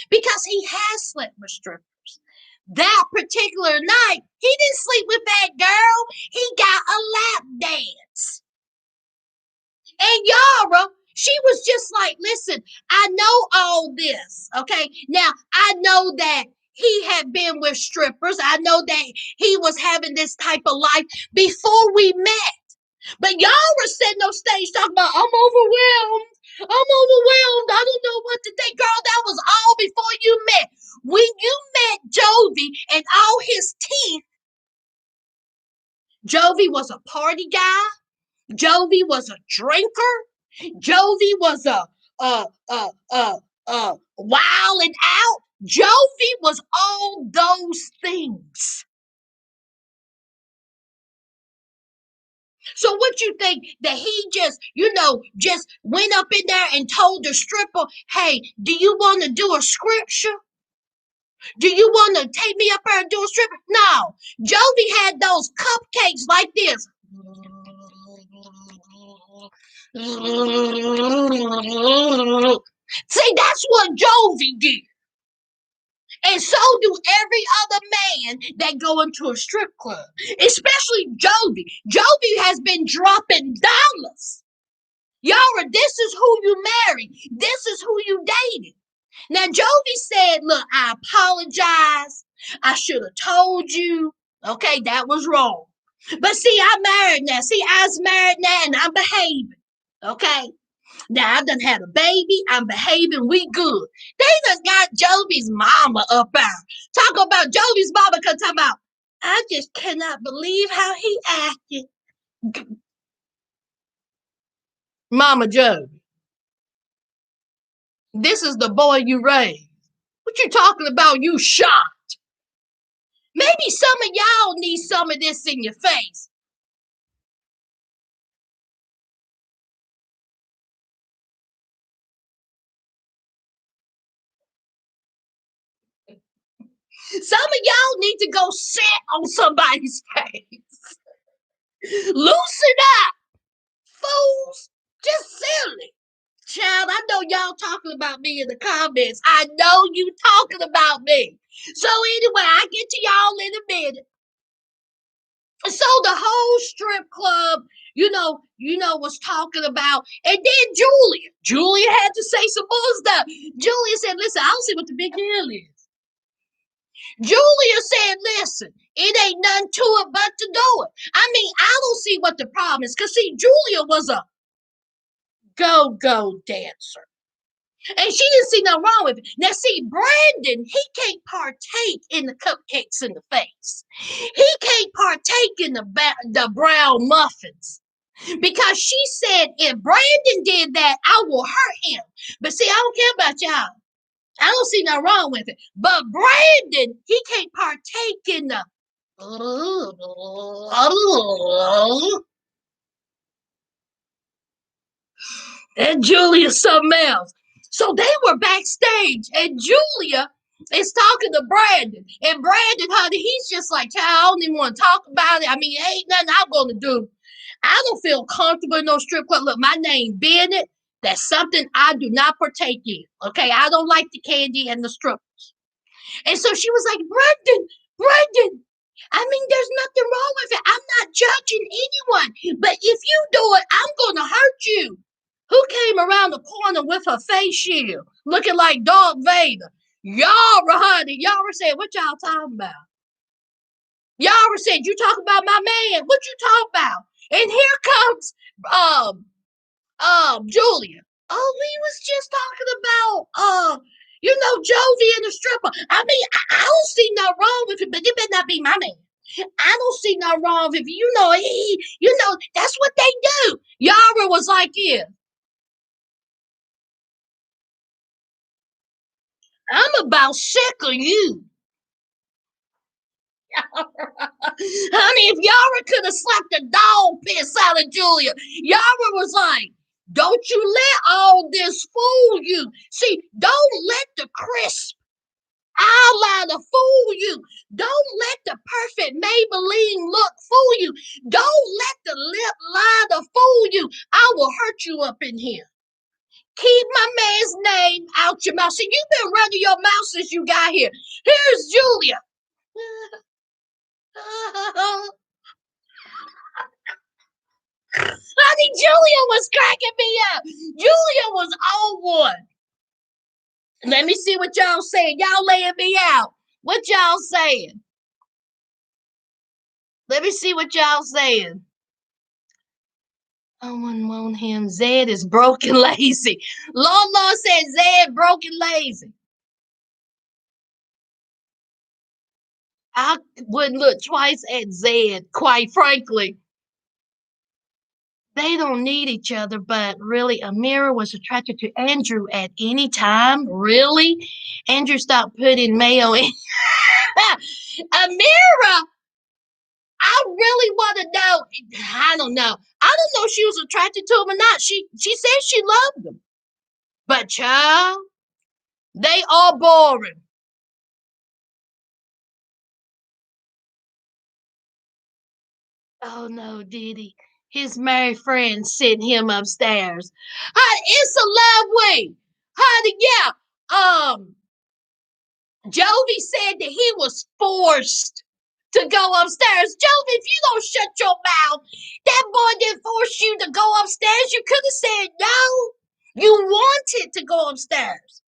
because he has slept with strippers. That particular night, he didn't sleep with that girl. He got a lap dance. And Yara, she was just like, listen, I know all this. Okay. Now, I know that he had been with strippers. I know that he was having this type of life before we met. But y'all were sitting on stage talking about, I'm overwhelmed. I'm overwhelmed. I don't know what to think. Girl, that was all before you met. When you met Jovi and all his teeth, Jovi was a party guy. Jovi was a drinker. Jovi was a wild and out. Jovi was all those things. So what you think that he just, just went up in there and told the stripper, hey, do you want to do a scripture? Do you want to take me up there and do a stripper? No. Jovi had those cupcakes like this. See, that's what Jovi did. And so do every other man that go into a strip club, especially Jovi. Jovi has been dropping dollars. Yara, this is who you married. This is who you dated. Now, Jovi said, look, I apologize. I should have told you. Okay, that was wrong. But see, I'm married now. See, I was married now and I'm behaving. Okay? Now, I done had a baby. I'm behaving. We good. They just got Jovi's mama up there. Talk about Jovi's mama because talk about, I just cannot believe how he acted. Mama Jovi, this is the boy you raised. What you talking about? You shocked. Maybe some of y'all need some of this in your face. Some of y'all need to go sit on somebody's face. Loosen up, fools. Just silly. Child, I know y'all talking about me in the comments. I know you talking about me. So anyway, I get to y'all in a minute. So the whole strip club, was talking about, and then Julia had to say some more stuff. Julia said, listen, I don't see what the big deal is. Julia said, listen, it ain't nothing to it but to do it. I mean, I don't see what the problem is. Because, see, Julia was a go-go dancer. And she didn't see nothing wrong with it. Now, see, Brandon, he can't partake in the cupcakes in the face. He can't partake in the brown muffins. Because she said, if Brandon did that, I will hurt him. But see, I don't care about y'all. I don't see nothing wrong with it. But Brandon, he can't partake in the. And Julia's something else. So they were backstage, and Julia is talking to Brandon. And Brandon, honey, he's just like, child, I don't even want to talk about it. I mean, it ain't nothing I'm going to do. I don't feel comfortable in no strip club. Look, my name Bennett. That's something I do not partake in. Okay, I don't like the candy and the strip. And so she was like, Brendan, I mean, there's nothing wrong with it. I'm not judging anyone. But if you do it, I'm going to hurt you. Who came around the corner with her face shield, looking like Darth Vader? Yara, honey. Yara said, what y'all talking about? Yara said, you talk about my man. What you talk about? And here comes Julia. Oh, we was just talking about Jovi and the stripper. I mean, I don't see nothing wrong with it, but it better not be my man. I don't see nothing wrong with it. That's what they do. Yara was like, yeah, I'm about sick of you. Honey, if Yara could have slapped the dog piss out of Julia, Yara was like, don't you let all this fool you. See, don't let the crisp eyeliner fool you. Don't let the perfect Maybelline look fool you. Don't let the lip liner fool you. I will hurt you up in here. Keep my man's name out your mouth. See, you've been running your mouth since you got here. Here's Julia. Honey, Julia was cracking me up. Julia was on one. Let me see what y'all saying. Y'all laying me out. What y'all saying? Let me see what y'all saying. I wouldn't want him. Zed is broken lazy. Law said Zed broken lazy. I wouldn't look twice at Zed, quite frankly. They don't need each other, but really, Amira was attracted to Andrew at any time. Really? Andrew stopped putting mayo in. Amira, I really want to know. I don't know. I don't know if she was attracted to him or not. She said she loved him. But child, they are boring. Oh no, Diddy. His married friend sent him upstairs. It's a love way. Honey, yeah. Jovi said that he was forced to go upstairs. Jovi, if you don't shut your mouth, that boy didn't force you to go upstairs. You could have said no. You wanted to go upstairs.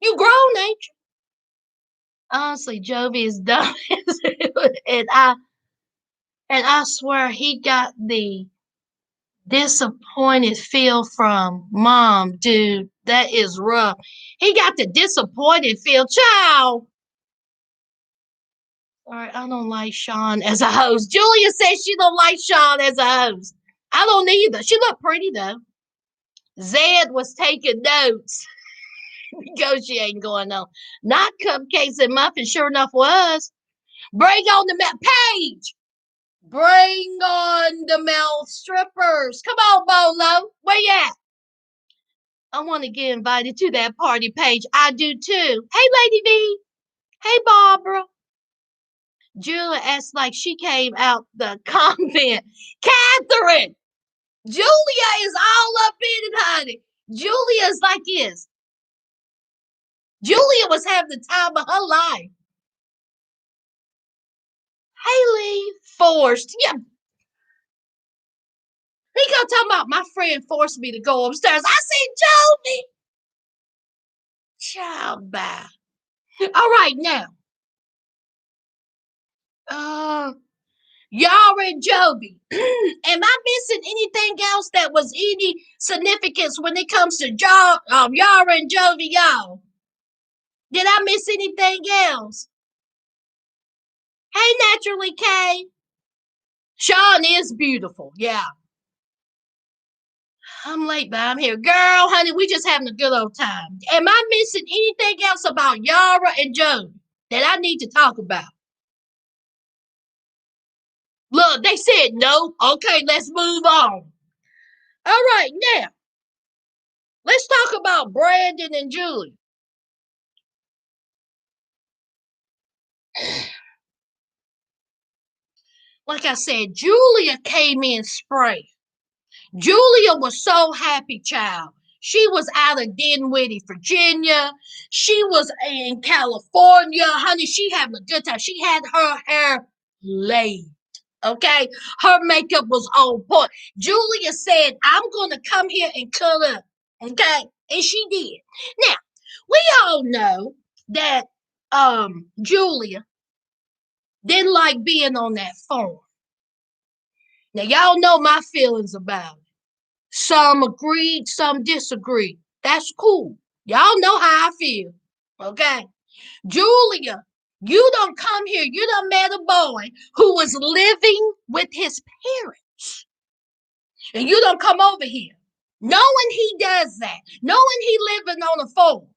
You grown, ain't you? Honestly, Jovi is dumb, and I swear he got the disappointed feel from mom, dude. That is rough. He got the disappointed feel, child. All right, I don't like Sean as a host. Julia says she don't like Sean as a host. I don't either. She looked pretty though. Zed was taking notes. Negotiating going on. Not cupcakes and muffins. Sure enough was. Bring on the Paige. Bring on the male strippers. Come on, Bolo. Where you at? I want to get invited to that party, Paige. I do too. Hey, Lady V. Hey, Barbara. Julia acts like she came out the convent. Catherine. Julia is all up in it, honey. Julia's like this. Julia was having the time of her life. Haley forced. Yeah. He gonna talk about my friend forced me to go upstairs. I said, Jovi. Child bye. All right, now. Yara and Jovi. Am I missing anything else that was any significance when it comes to Yara and Jovi, y'all? Did I miss anything else? Hey, Naturally K. Sean is beautiful. Yeah. I'm late, but I'm here. Girl, honey, we just having a good old time. Am I missing anything else about Yara and Jovi that I need to talk about? Look, they said no. Okay, let's move on. All right, now. Let's talk about Brandon and Julia. Like I said, Julia came in spray. Julia was so happy, child. She was out of Dinwiddie, Virginia. She was in California. Honey, she having a good time. She had her hair laid. Okay? Her makeup was on point. Julia said, I'm going to come here and cut up. Okay? And she did. Now, we all know that Julia didn't like being on that phone. Now, y'all know my feelings about it. Some agreed, some disagreed. That's cool. Y'all know how I feel. Okay? Julia, you don't come here. You done met a boy who was living with his parents. And you don't come over here. Knowing he does that. Knowing he living on a phone.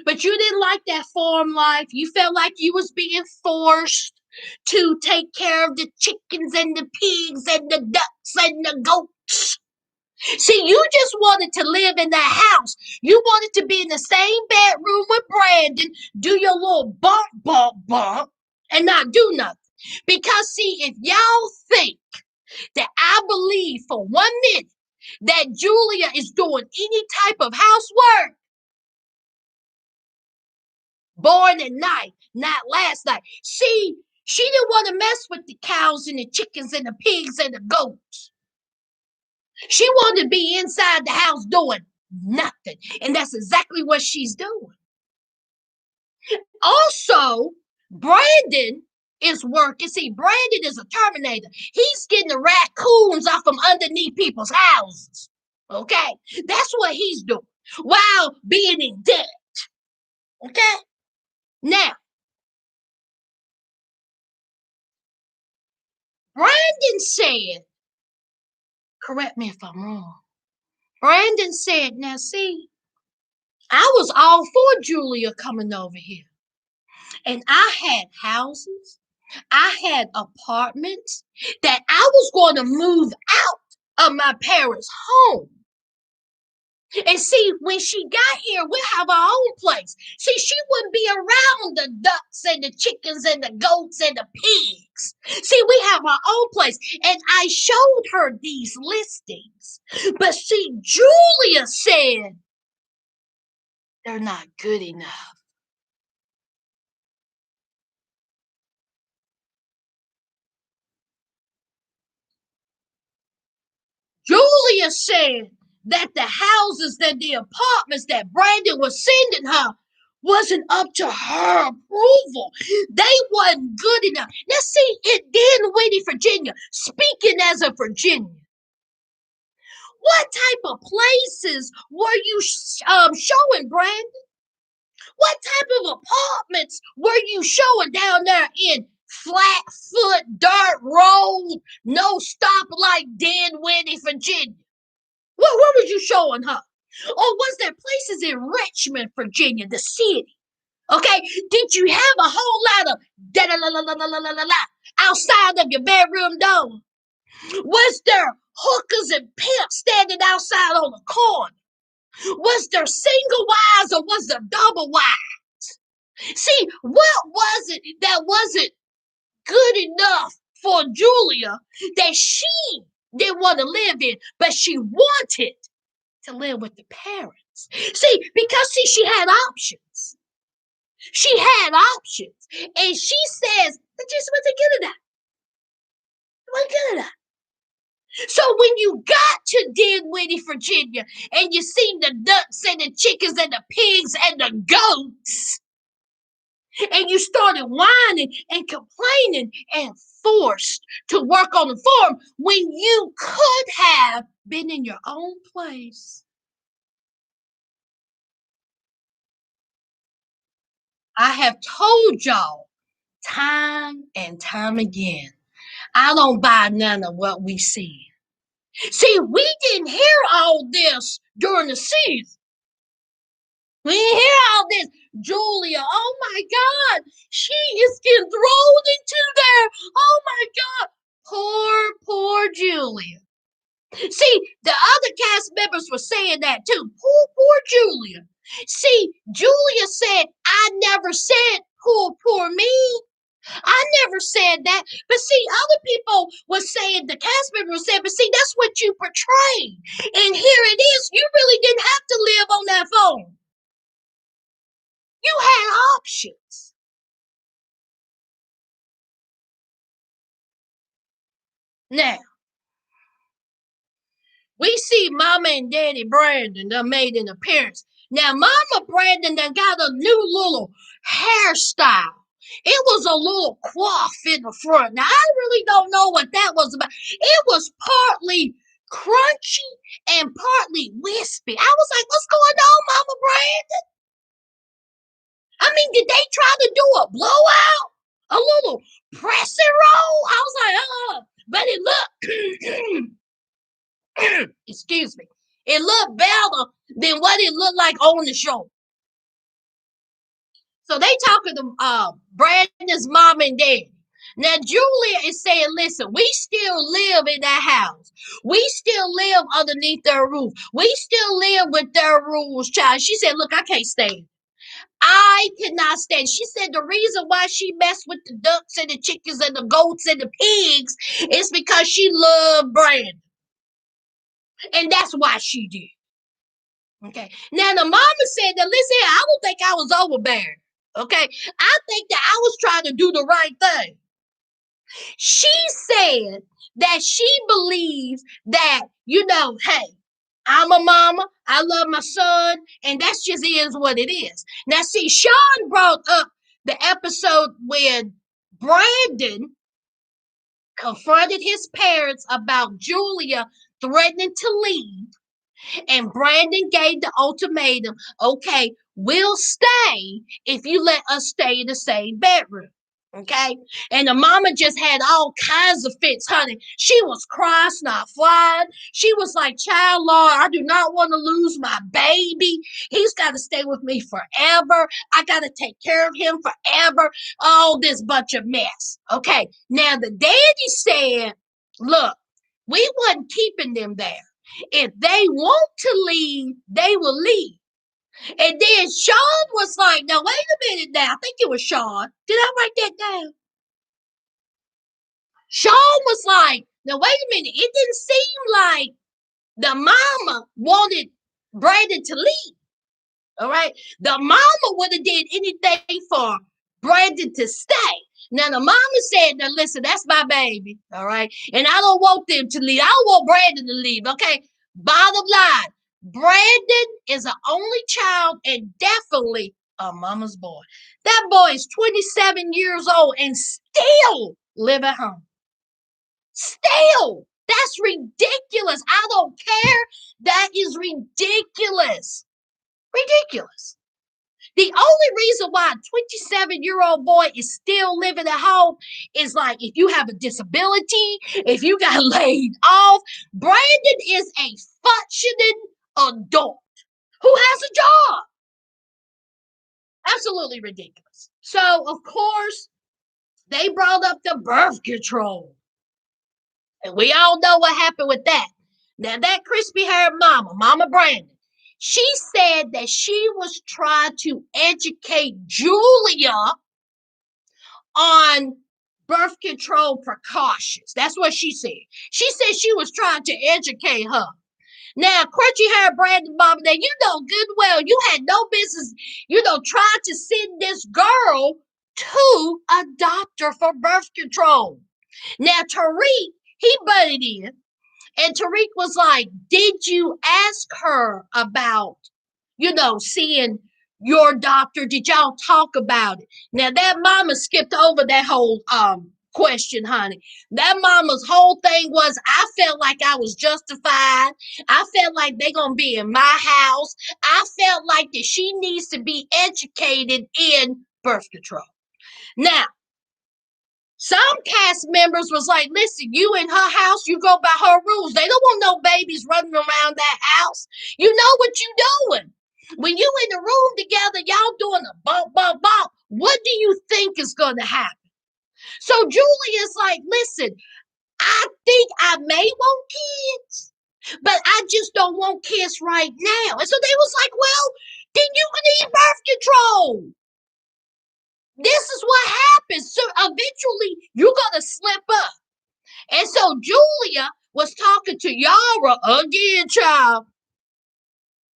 But you didn't like that farm life. You felt like you was being forced to take care of the chickens and the pigs and the ducks and the goats. See, you just wanted to live in that house. You wanted to be in the same bedroom with Brandon, do your little bump, bump, bump, and not do nothing. Because, see, if y'all think that I believe for 1 minute that Julia is doing any type of housework, born at night, not last night. See, she didn't want to mess with the cows and the chickens and the pigs and the goats. She wanted to be inside the house doing nothing. And that's exactly what she's doing. Also, Brandon is working. See, Brandon is a Terminator. He's getting the raccoons off from underneath people's houses. Okay? That's what he's doing while being in debt. Okay? Now, Brandon said, correct me if I'm wrong. Brandon said, now see, I was all for Julia coming over here. And I had houses, I had apartments that I was going to move out of my parents' home. And see, when she got here, we'll have our own place. See, she wouldn't be around the ducks and the chickens and the goats and the pigs. See, we have our own place. And I showed her these listings. But see, Julia said they're not good enough. Julia said that the houses, that the apartments that Brandon was sending her wasn't up to her approval. They wasn't good enough. Now see, in Dinwiddie, Virginia, speaking as a Virginian, what type of places were you showing, Brandon? What type of apartments were you showing down there in Flatfoot, Dirt Road, no stoplight, Dinwiddie, Virginia? What was you showing her? Or was there places in Richmond, Virginia, the city? Okay, did you have a whole lot of da la la la la la la la outside of your bedroom door? Was there hookers and pimps standing outside on the corner? Was there single wives or was there double wives? See, what was it that wasn't good enough for Julia that she didn't want to live in, but she wanted to live with the parents? See, because she had options. She had options. And she says, I just wasn't good enough. Wasn't good enough. So when you got to Dinwiddie, Virginia, and you seen the ducks and the chickens and the pigs and the goats, and you started whining and complaining and forced to work on the farm when you could have been in your own place. I have told y'all time and time again, I don't buy none of what we see. See, we didn't hear all this during the season. We didn't hear all this. Julia, oh my God, she is getting thrown into there. Oh my God. Poor Julia. See, The other cast members were saying that too. Poor Julia. See, Julia said, I never said poor me. I never said that. But see, other people were saying, the cast members said, but see, that's what you portrayed. And here it is. You really didn't have to live on that phone. You had options. Now, we see Mama and Daddy Brandon done made an appearance. Now, Mama Brandon done got a new little hairstyle. It was a little coif in the front. Now, I really don't know what that was about. It was partly crunchy and partly wispy. I was like, what's going on, Mama Brandon? I mean, did they try to do a blowout? A little press and roll? I was like, but it looked excuse me, it looked better than what it looked like on the show. So they talking to Brandon's mom and dad. Now Julia is saying, listen, we still live in that house. We still live underneath their roof. We still live with their rules, child. She said, look, I can't stand. I cannot stand. She said the reason why she messed with the ducks and the chickens and the goats and the pigs is because she loved Brandon. And that's why she did. Okay. Now the mama said that, listen, I don't think I was overbearing. Okay. I think that I was trying to do the right thing. She said that she believes that, hey, I'm a mama. I love my son. And that's just is what it is. Now, see, Sean brought up the episode when Brandon confronted his parents about Julia threatening to leave. And Brandon gave the ultimatum, okay, we'll stay if you let us stay in the same bedroom. Okay. And the mama just had all kinds of fits, honey. She was cross, not flying. She was like, child, Lord, I do not want to lose my baby. He's got to stay with me forever. I got to take care of him forever. All this bunch of mess. Okay. Now the daddy said, look, we wasn't keeping them there. If they want to leave, they will leave. And then Sean was like, now wait a minute now. I think it was Sean. Did I write that down? Sean was like, now wait a minute. It didn't seem like the mama wanted Brandon to leave. All right. The mama would have did anything for Brandon to stay. Now the mama said, now listen, that's my baby. All right. And I don't want them to leave. I don't want Brandon to leave. Okay. Bottom line, Brandon is an only child and definitely a mama's boy. That boy is 27 years old and still live at home. Still. That's ridiculous. I don't care. That is ridiculous. Ridiculous. The only reason why a 27-year-old boy is still living at home is like if you have a disability, if you got laid off. Brandon is a functioning adult who has a job. Absolutely ridiculous. So, of course, they brought up the birth control. And we all know what happened with that. Now, that crispy-haired Mama Brandon, she said that she was trying to educate Julia on birth control precautions. That's what she said. She said she was trying to educate her. Now, crunchy hair Brandon Mama, now you know good well you had no business, trying to send this girl to a doctor for birth control. Now, Tariq, he butted in. And Tariq was like, did you ask her about, seeing your doctor? Did y'all talk about it? Now, that mama skipped over that whole question, honey. That mama's whole thing was, I felt like I was justified. I felt like they're going to be in my house. I felt like that she needs to be educated in birth control. Now, some cast members was like, listen, you in her house, you go by her rules. They don't want no babies running around that house. You know what you doing. When you in the room together, y'all doing a bump, bump, bump. What do you think is going to happen? So Julia's like, listen, I think I may want kids, But I just don't want kids right now. And so they was like, well, then you can eat birth control. This is what happens. So eventually you're gonna slip up. And so Julia was talking to Yara again, child.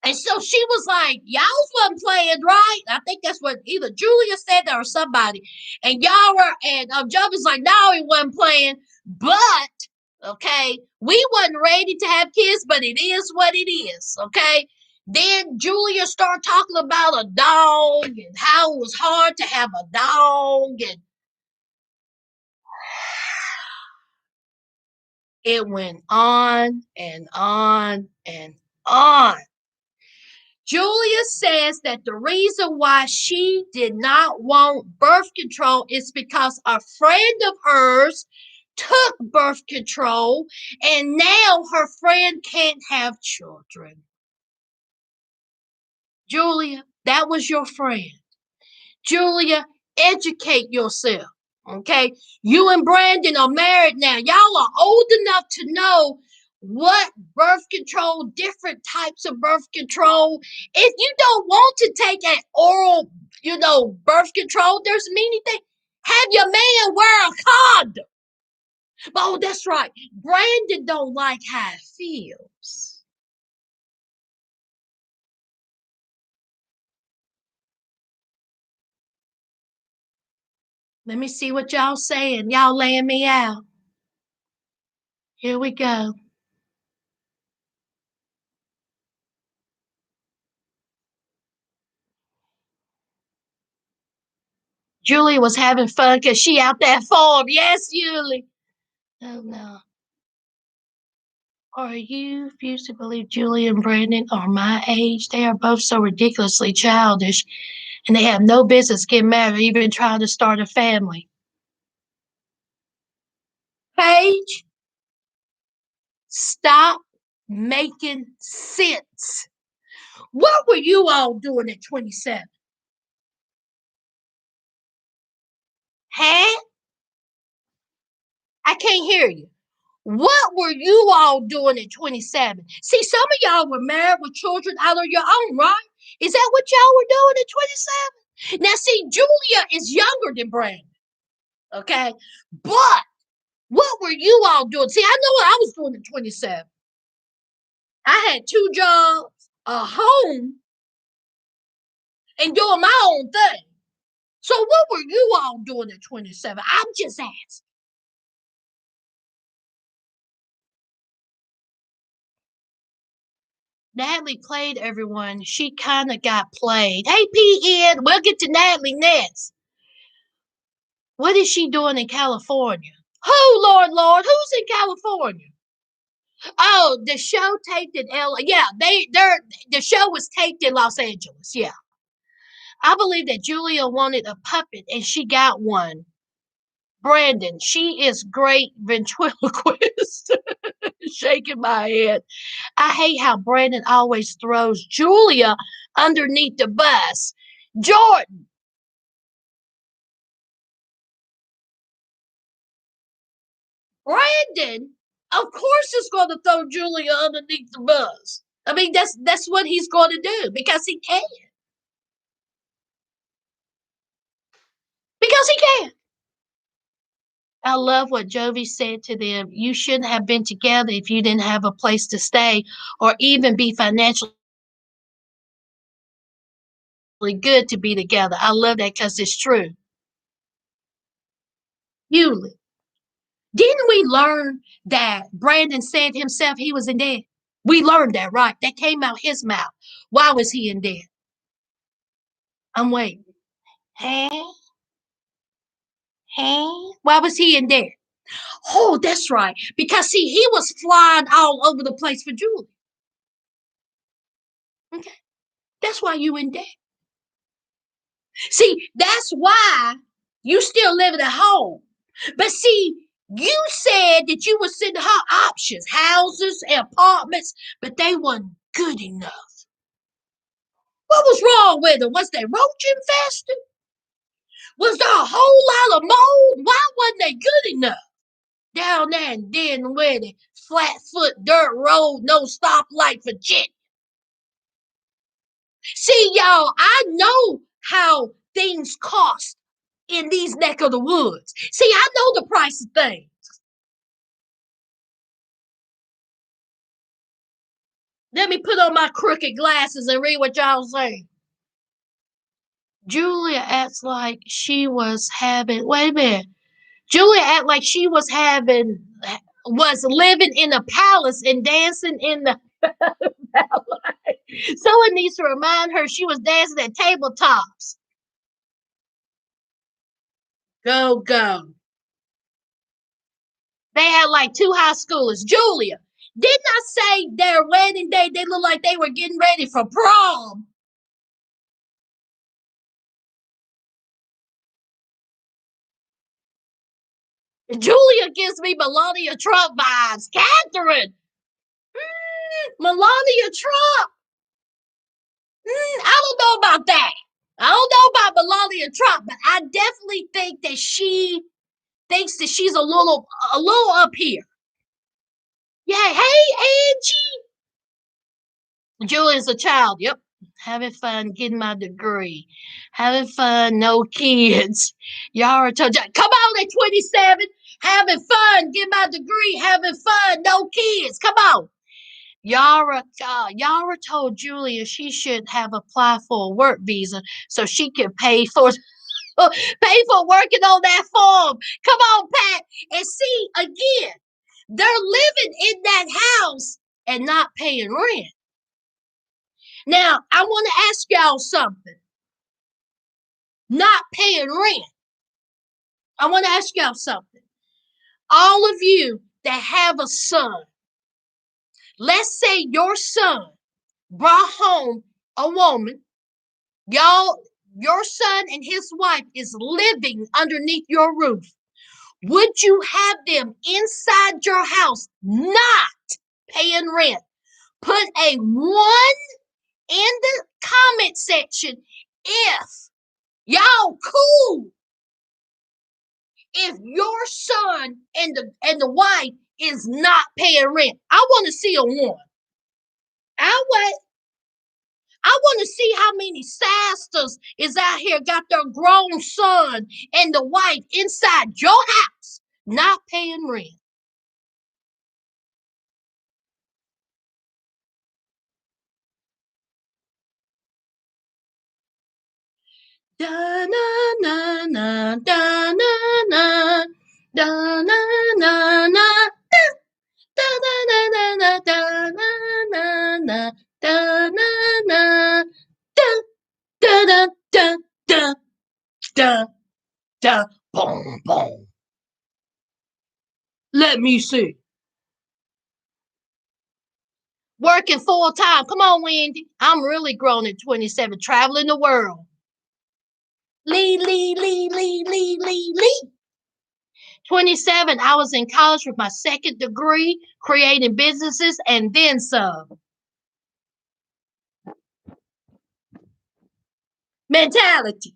And so she was like, y'all wasn't playing, right? I think that's what either Julia said that or somebody. And Yara and Joe was like, no, he wasn't playing. But, okay, we wasn't ready to have kids, but it is what it is, okay? Then Julia started talking about a dog and how it was hard to have a dog. And it went on and on and on. Julia says that the reason why she did not want birth control is because a friend of hers took birth control and now her friend can't have children. Julia, that was your friend. Julia, educate yourself. Okay? You and Brandon are married now. Y'all are old enough to know what birth control, different types of birth control. If you don't want to take an oral, birth control, there's many things. Have your man wear a condom. Oh, that's right. Brandon don't like how it feels. Let me see what y'all saying. Y'all laying me out. Here we go. Julie was having fun because she out there farm. Yes, Julie. Oh, no. Are you refuse to believe Julie and Brandon are my age? They are both so ridiculously childish, and they have no business getting married or even trying to start a family. Paige, stop making sense. What were you all doing at 27? Huh? I can't hear you. What were you all doing at 27? See, some of y'all were married with children out of your own, right? Is that what y'all were doing at 27? Now, see, Julia is younger than Brandon, okay? But what were you all doing? See, I know what I was doing at 27. I had two jobs, a home, and doing my own thing. So what were you all doing at 27? I'm just asking. Natalie played everyone. She kind of got played. Hey, PN, we'll get to Natalie next. What is she doing in California? Who, Lord, Lord? Who's in California? Oh, the show taped in LA. Yeah, the show was taped in Los Angeles. Yeah. I believe that Julia wanted a puppet and she got one. Brandon, she is great ventriloquist. Shaking my head. I hate how Brandon always throws Julia underneath the bus. Jordan, Brandon, of course, is going to throw Julia underneath the bus. I mean, that's what he's going to do because he can. Because he can. I love what Jovi said to them. You shouldn't have been together if you didn't have a place to stay or even be financially good to be together. I love that because it's true. Hewley, didn't we learn that Brandon said himself he was in debt? We learned that, right? That came out his mouth. Why was he in debt? I'm waiting. Huh? Huh? Why was he in debt? Oh, that's right. Because see, he was flying all over the place for Julie. Okay. That's why you in debt. See, that's why you still living at home. But see, you said that you were sending her options, houses and apartments, but they weren't good enough. What was wrong with them? Was they roach infested? Was there a whole lot of mold? Why wasn't they good enough? Down there in Dinwiddie, flat foot dirt road, no stoplight, Virginia. See, y'all, I know how things cost in these neck of the woods. See, I know the price of things. Let me put on my crooked glasses and read what y'all say. Julia acts like she was having, wait a minute. Julia act like she was living in a palace and dancing in the ballet. Someone needs to remind her she was dancing at tabletops. Go, go. They had like two high schoolers. Julia, didn't I say their wedding day, they looked like they were getting ready for prom? Julia gives me Melania Trump vibes. Catherine, Melania Trump. I don't know about that. I don't know about Melania Trump, but I definitely think that she thinks that she's a little up here. Yeah, hey Angie. Julia's a child. Yep. Having fun getting my degree. Having fun, no kids. Yara told you, come on at 27. Having fun, get my degree. Having fun, no kids. Come on. Yara told Julia she should have applied for a work visa so she could pay for working on that farm. Come on, Pat. And see, again, they're living in that house and not paying rent. Now, I want to ask y'all something. Not paying rent. I want to ask y'all something. All of you that have a son, let's say your son brought home a woman, your son and his wife is living underneath your roof. Would you have them inside your house not paying rent? Put a 1 in the comment section if y'all cool. If your son and the wife is not paying rent, I want to see a 1. I want to see how many sisters is out here got their grown son and the wife inside your house not paying rent. Da na na na da na na da na na na da da da da da da na na da na na da da da da da da da boom boom. Let me see. Working full time. Come on, Wendy. I'm really grown at 27, traveling the world. Lee, Lee, Lee, Lee, Lee, Lee, Lee. 27, I was in college with my second degree, creating businesses, and then some. Mentality.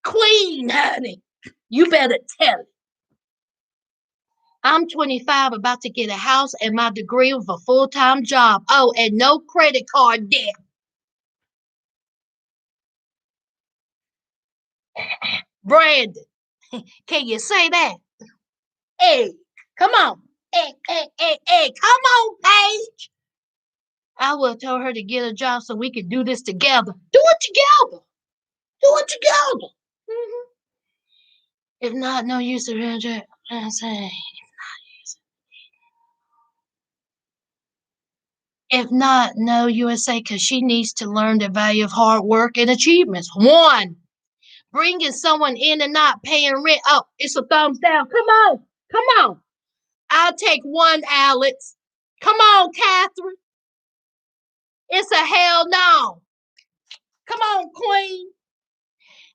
Queen, honey. You better tell it. I'm 25, about to get a house and my degree with a full-time job. Oh, and no credit card debt. Brandon, can you say that? Hey, come on. Hey, come on, Paige. I would have told her to get a job so we could do this together. Do it together. Do it together. Mm-hmm. If not, no use of it. If not, no USA, because she needs to learn the value of hard work and achievements. 1, bringing someone in and not paying rent. Oh, it's a thumbs down. Come on. Come on. I'll take 1, Alex. Come on, Catherine. It's a hell no. Come on, Queen.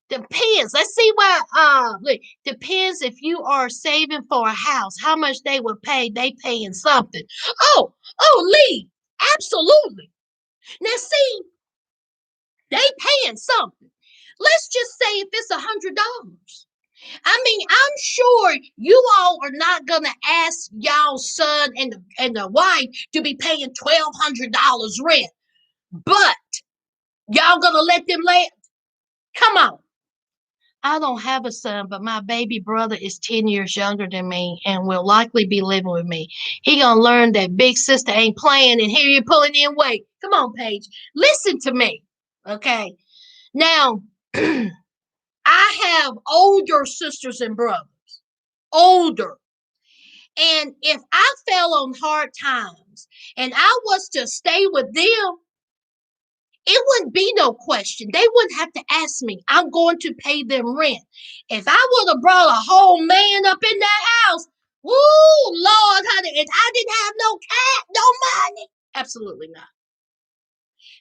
Depends. Let's see what look, depends if you are saving for a house, how much they would pay. They paying something. Oh, Lee. Absolutely. Now see, they paying something. Let's just say if it's $100. I mean, I'm sure you all are not gonna ask y'all's son and the wife to be paying $1,200 rent, but y'all gonna let them lay. Come on. I don't have a son, but my baby brother is 10 years younger than me and will likely be living with me. He gonna learn that big sister ain't playing and here you're pulling in weight. Come on, Paige. Listen to me. Okay. Now, I have older sisters and brothers. Older. And if I fell on hard times and I was to stay with them, it wouldn't be no question. They wouldn't have to ask me. I'm going to pay them rent. If I would have brought a whole man up in that house, woo, Lord, honey, and I didn't have no cat, no money. Absolutely not.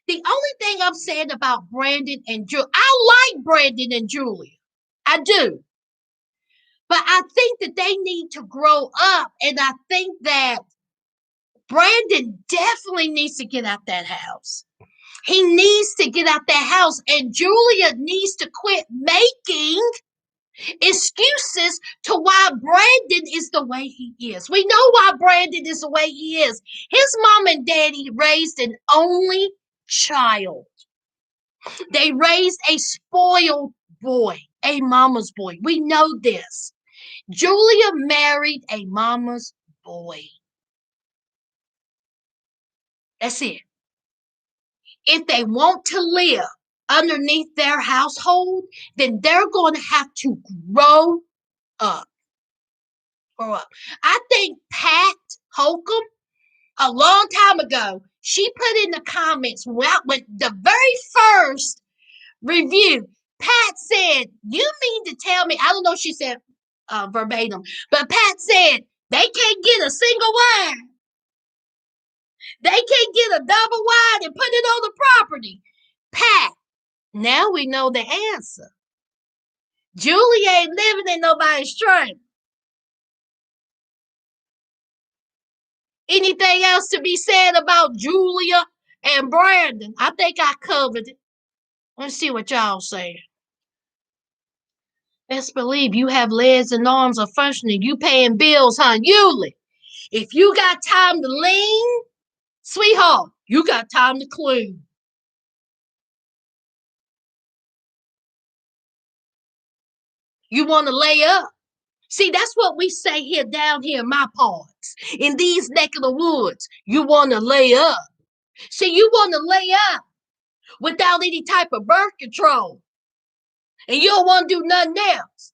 The only thing I'm saying about Brandon and Julia, I like Brandon and Julia. I do. But I think that they need to grow up. And I think that Brandon definitely needs to get out that house. He needs to get out that house, and Julia needs to quit making excuses to why Brandon is the way he is. We know why Brandon is the way he is. His mom and daddy raised an only child. They raised a spoiled boy, a mama's boy. We know this. Julia married a mama's boy. That's it. If they want to live underneath their household, then they're going to have to grow up. Grow up. I think Pat Holcomb, a long time ago, she put in the comments with the very first review. Pat said, "You mean to tell me?" I don't know if she said verbatim, but Pat said they can't get a single wide. They can't get a double wide and put it on the property. Pat, now we know the answer. Julie ain't living in nobody's train. Anything else to be said about Julia and Brandon? I think I covered it. Let's see what y'all say. Best believe you have legs and arms are functioning. You paying bills, huh? Julie, if you got time to lean, sweetheart, you got time to clean. You want to lay up? See, that's what we say here down here in my parts. In these neck of the woods, you want to lay up. See, you want to lay up without any type of birth control. And you don't want to do nothing else.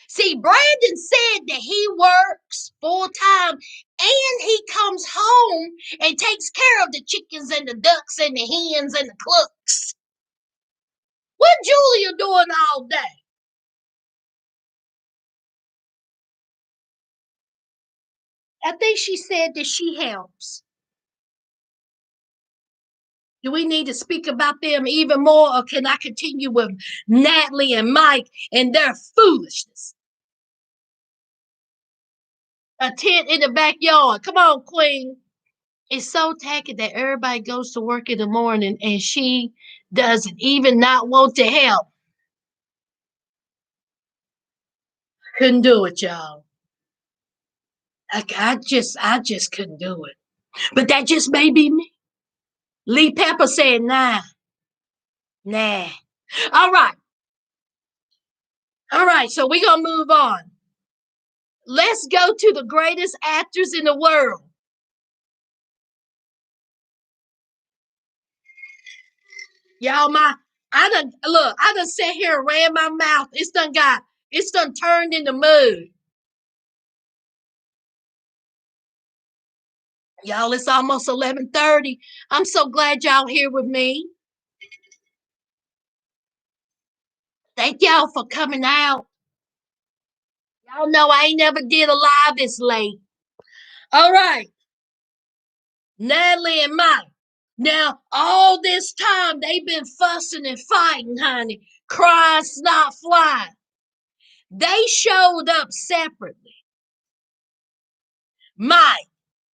See, Brandon said that he works full time and he comes home and takes care of the chickens and the ducks and the hens and the cooks. What Julia doing all day? I think she said that she helps. Do we need to speak about them even more, or can I continue with Natalie and Mike and their foolishness? A tent in the backyard. Come on, Queen. It's so tacky that everybody goes to work in the morning and she doesn't even not want to help. Couldn't do it, y'all. I just couldn't do it. But that just may be me. Lee Pepper said, nah, nah. All right. All right. So we're going to move on. Let's go to the greatest actors in the world. Y'all, I done sat here and ran my mouth. It's done turned into mud. Y'all, it's almost 11:30. I'm so glad y'all here with me. Thank y'all for coming out. Y'all know I ain't never did a live this late. All right, Natalie and Mike. Now, all this time they've been fussing and fighting, honey. Crying, snot flying. They showed up separately. Mike,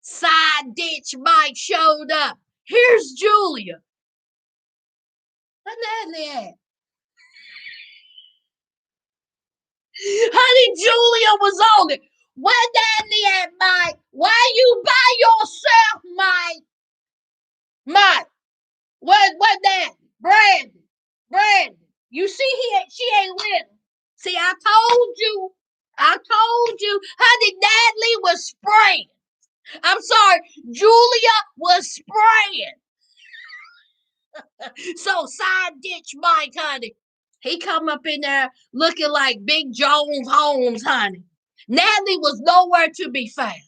side ditch Mike showed up. Here's Julia. What Natalie at? Honey, Julia was on it. Where Natalie at, Mike? Why you by yourself, Mike? Mike, what that? Brandon. You see she ain't with him. See, I told you, honey, Natalie was spraying. I'm sorry, Julia was spraying. So side ditch Mike, honey. He come up in there looking like Big Jones Holmes, honey. Natalie was nowhere to be found.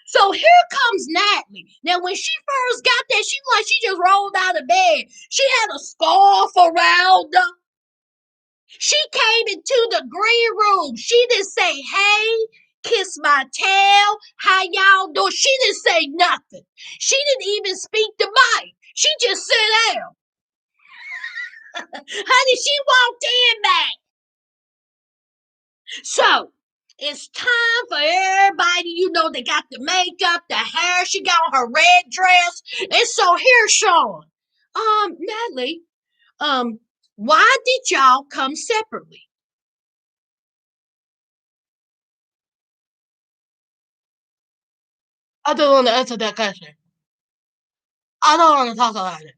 So here comes Natalie. Now, when she first got there, she just rolled out of bed. She had a scarf around her. She came into the green room. She didn't say, hey, kiss my tail, how y'all doing? She didn't say nothing. She didn't even speak to Mike. She just sat down. Honey, she walked in back. So, it's time for everybody, they got the makeup, the hair, she got on her red dress. And so here's Sean. Natalie, why did y'all come separately? I don't want to answer that question. I don't want to talk about it.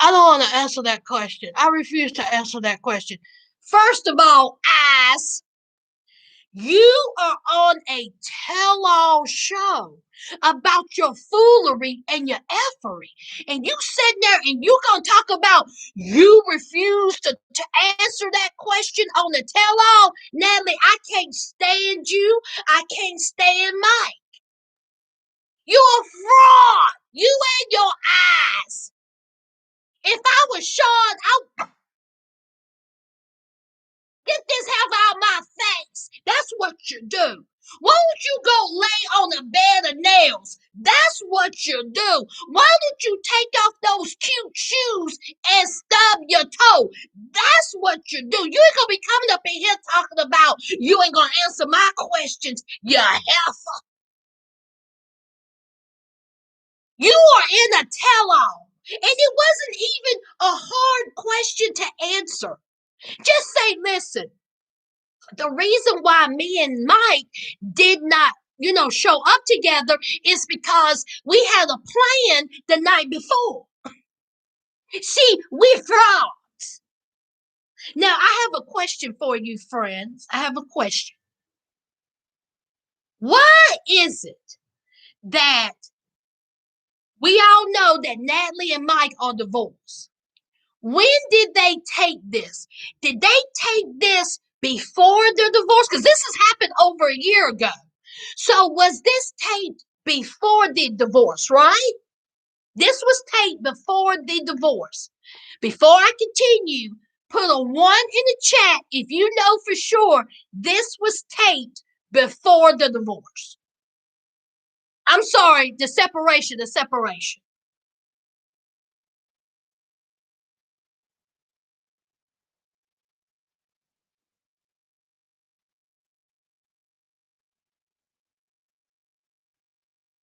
I don't want to answer that question. I refuse to answer that question. First of all, ass, you are on a tell-all show about your foolery and your effery. And you sitting there and you gonna talk about you refuse to answer that question on the tell-all. Natalie, I can't stand you. I can't stand Mike. You're a fraud. You and your eyes. If I was Sean, I'll get this hell out of my face. That's what you do. Why don't you go lay on a bed of nails? That's what you do. Why don't you take off those cute shoes and stub your toe? That's what you do. You ain't gonna be coming up in here talking about you ain't gonna answer my questions, you heifer. You are in a tell-all. And it wasn't even a hard question to answer. Just say, listen, the reason why me and Mike did not, show up together is because we had a plan the night before. See, we're frauds. Now, I have a question for you, friends. I have a question. Why is it that we all know that Natalie and Mike are divorced? When did they take this? Did they take this before their divorce? Because this has happened over a year ago. So was this taped before the divorce, right? This was taped before the divorce. Before I continue, put a 1 in the chat if you know for sure this was taped before the divorce. I'm sorry, the separation.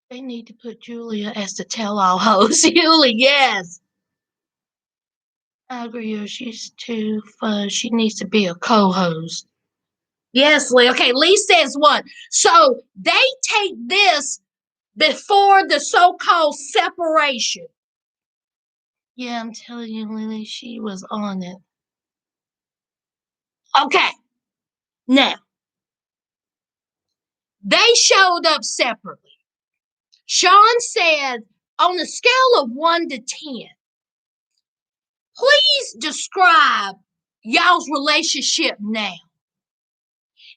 They need to put Julia as the tell-all host. Julia, yes. I agree. She's too fun. She needs to be a co-host. Yes, Lee. Okay, Lee says what? So they take this before the so-called separation. Yeah, I'm telling you, Lily, she was on it. Okay. Now, they showed up separately. Sean said, on a scale of 1 to 10, please describe y'all's relationship now.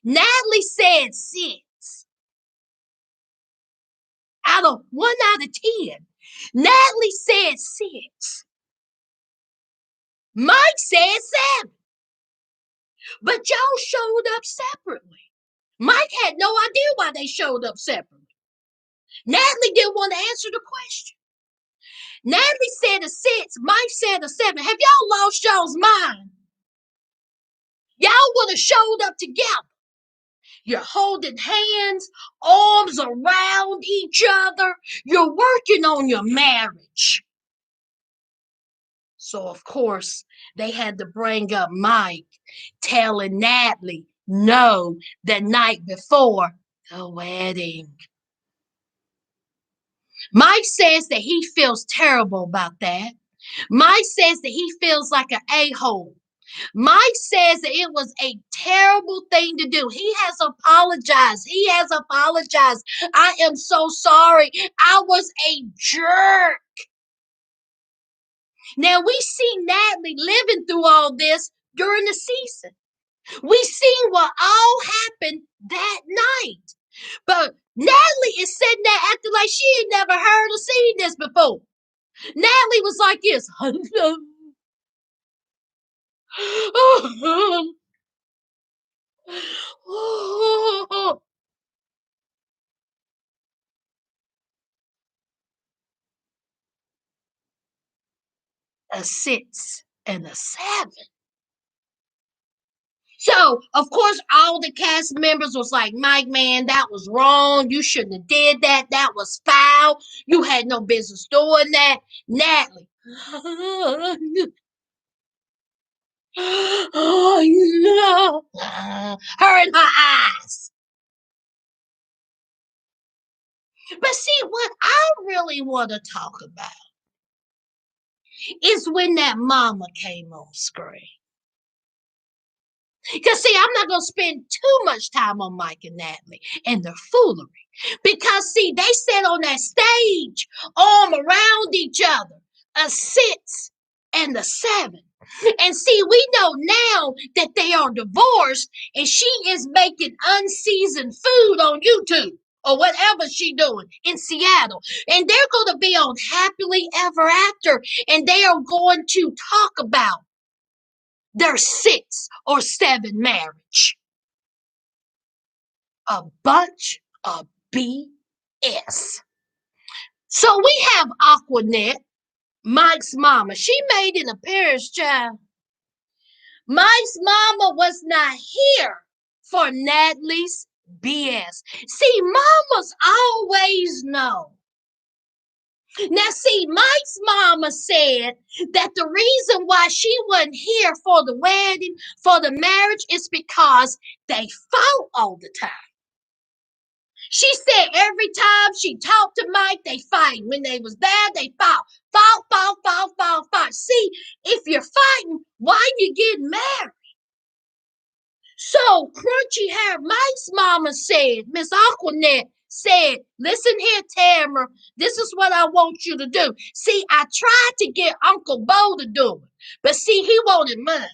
Natalie said 6. Out of 10. Natalie said 6. Mike said 7. But y'all showed up separately. Mike had no idea why they showed up separately. Natalie didn't want to answer the question. Natalie said a 6. Mike said a 7. Have y'all lost y'all's mind? Y'all would have showed up together. You're holding hands, arms around each other. You're working on your marriage. So, of course, they had to bring up Mike telling Natalie no the night before the wedding. Mike says that he feels terrible about that. Mike says that he feels like an a-hole. Mike says that it was a terrible thing to do. He has apologized. He has apologized. I am so sorry. I was a jerk. Now we see Natalie living through all this during the season. We seen what all happened that night. But Natalie is sitting there acting like she had never heard or seen this before. Natalie was like this. A 6 and a 7. So, of course, all the cast members was like, Mike, man, that was wrong. You shouldn't have did that. That was foul. You had no business doing that. Natalie. Oh, no. Her and her eyes. But see, what I really want to talk about is when that mama came on screen. Because, see, I'm not going to spend too much time on Mike and Natalie and their foolery. Because, see, they sat on that stage, arm around each other, a 6 and a 7. And see, we know now that they are divorced and she is making unseasoned food on YouTube or whatever she doing in Seattle. And they're going to be on Happily Ever After. And they are going to talk about their 6 or 7 marriage. A bunch of BS. So we have Aquanet, Mike's mama. She made an appearance, child. Mike's mama was not here for Natalie's BS. See, mamas always know. Now, see, Mike's mama said that the reason why she wasn't here for the wedding, for the marriage, is because they fought all the time. She said every time she talked to Mike, they fight. When they was there, they fought. Fought. See, if you're fighting, why you getting married? So, Crunchy Hair, Mike's mama said, Miss Aquanet said, listen here, Tamara, this is what I want you to do. See, I tried to get Uncle Bo to do it, but see, he wanted money.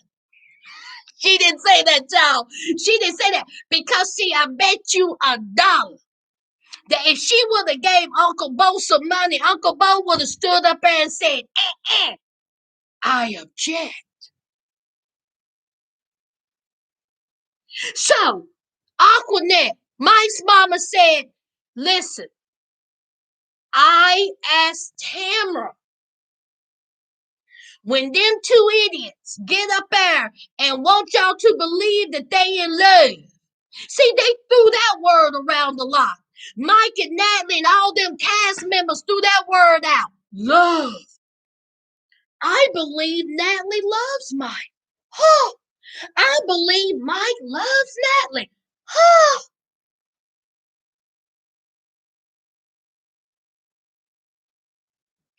She didn't say that, y'all. She didn't say that because, see, I bet you $1 that if she would have gave Uncle Bo some money, Uncle Bo would have stood up there and said, I object. So, Aquanet, Mike's mama said, listen, I asked Tamara, when them 2 idiots get up there and want y'all to believe that they in love. See, they threw that word around a lot. Mike and Natalie and all them cast members threw that word out. Love. I believe Natalie loves Mike. Oh, I believe Mike loves Natalie. Oh.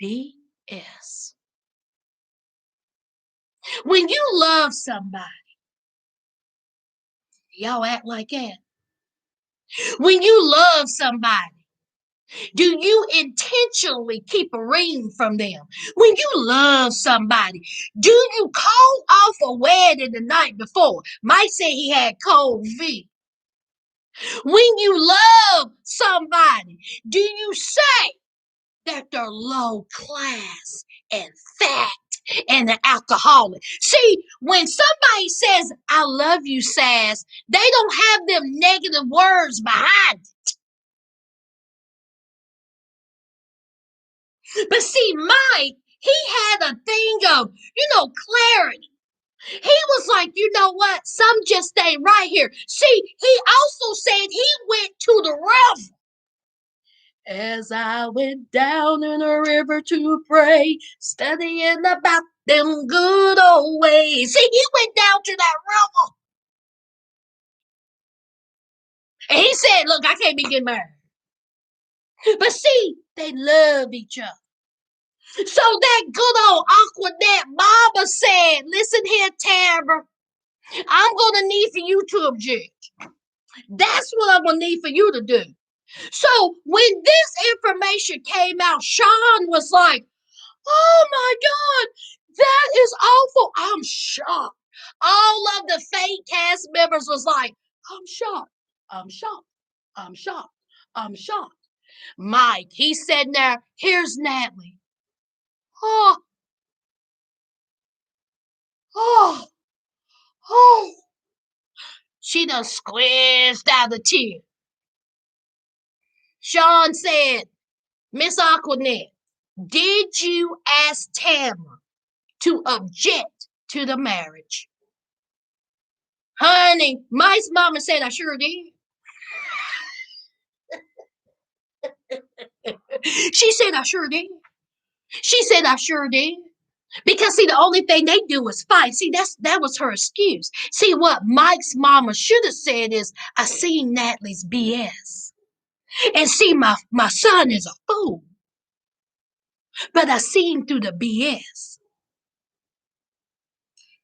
BS. When you love somebody, y'all act like that. When you love somebody, do you intentionally keep a ring from them? When you love somebody, do you call off a wedding the night before? Mike said he had cold feet. When you love somebody, do you say that they're low class and fat and an alcoholic? See, when somebody says, I love you, Sas, they don't have them negative words behind it. But see, Mike, he had a thing of, clarity. He was like, you know what? Some just ain't right here. See, he also said he went to the river. As I went down in the river to pray, studying about them good old ways. See, he went down to that river and he said, look, I can't be getting married. But see, they love each other. So that good old Aquanet mama said, listen here, Tamara, I'm going to need for you to object. That's what I'm going to need for you to do. So when this information came out, Sean was like, oh my God, that is awful. I'm shocked. All of the fake cast members was like, I'm shocked. I'm shocked. I'm shocked. I'm shocked. Mike, he's sitting there. Here's Natalie. Oh, oh, oh. She done squeezed out a tear. Sean said, Miss Aquanet, did you ask Tamara to object to the marriage? Honey, Mike's mama said I sure did. She said I sure did. She said I sure did. Because see, the only thing they do is fight. See, that was her excuse. See, what Mike's mama should have said is, I seen Natalie's BS. And see, my son is a fool. But I seen through the BS.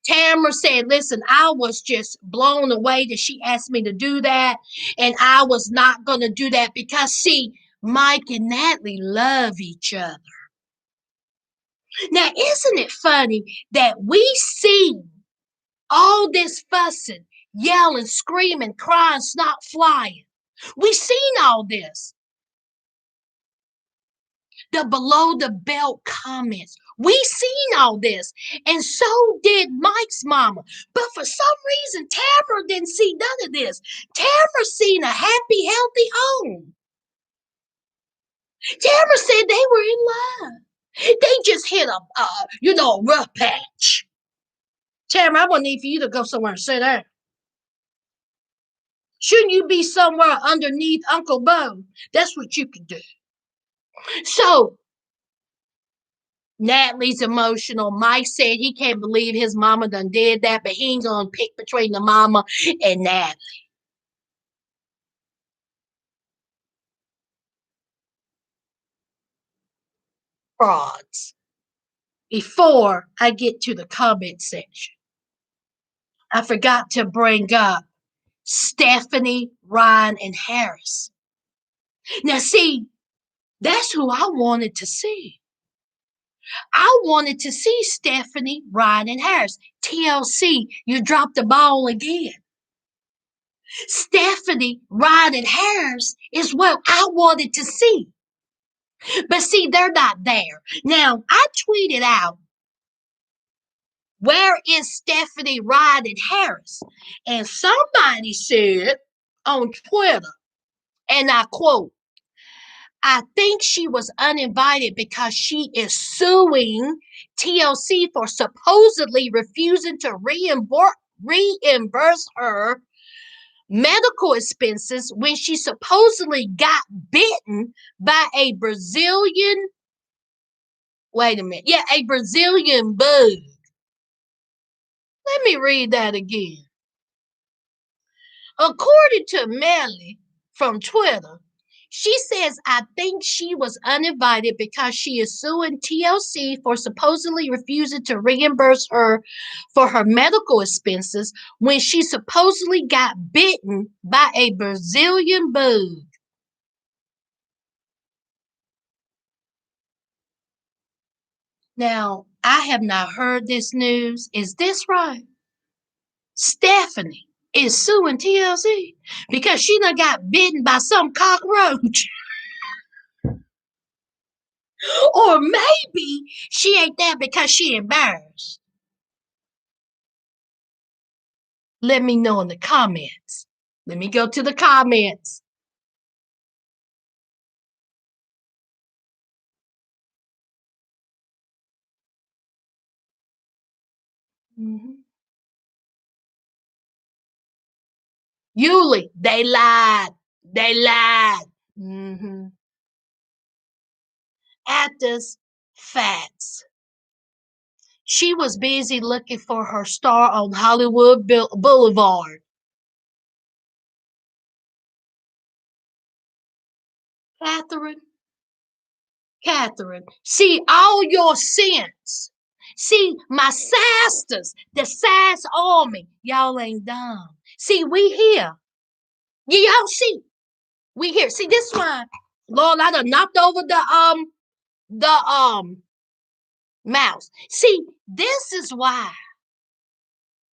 Tamara said, listen, I was just blown away that she asked me to do that. And I was not going to do that because, see, Mike and Natalie love each other. Now, isn't it funny that we see all this fussing, yelling, screaming, crying, snot flying? We seen all this. The below the belt comments. We seen all this. And so did Mike's mama. But for some reason, Tamara didn't see none of this. Tamara seen a happy, healthy home. Tamara said they were in love. They just hit a rough patch. Tamara, I'm going to need for you to go somewhere and sit down. Shouldn't you be somewhere underneath Uncle Bo? That's what you can do. So, Natalie's emotional. Mike said he can't believe his mama done did that, but he ain't gonna pick between the mama and Natalie. Frauds. Before I get to the comment section, I forgot to bring up Stephanie, Ryan, and Harris. Now, see, that's who I wanted to see. I wanted to see Stephanie, Ryan, and Harris. TLC, you dropped the ball again. Stephanie, Ryan, and Harris is what I wanted to see. But see, they're not there. Now, I tweeted out, where is Stephanie, Ryan, and Harris? And somebody said on Twitter, and I quote, I think she was uninvited because she is suing TLC for supposedly refusing to reimburse her medical expenses when she supposedly got bitten by a Brazilian, a Brazilian bug. Let me read that again. According to Melly from Twitter, she says, I think she was uninvited because she is suing TLC for supposedly refusing to reimburse her for her medical expenses when she supposedly got bitten by a Brazilian bug. Now, I have not heard this news. Is this right? Stephanie is suing TLC because she done got bitten by some cockroach. Or maybe she ain't there because she embarrassed. Let me know in the comments. Let me go to the comments. Mm-hmm. Yuli, they lied. They lied. Mm-hmm. Actors, facts. She was busy looking for her star on Hollywood Boulevard. Catherine, Catherine, see all your sins. See, my sisters, the Sass Army, y'all ain't dumb. See, we here. Y'all see, we here. See, this one, Lord, I done knocked over the mouse. See, this is why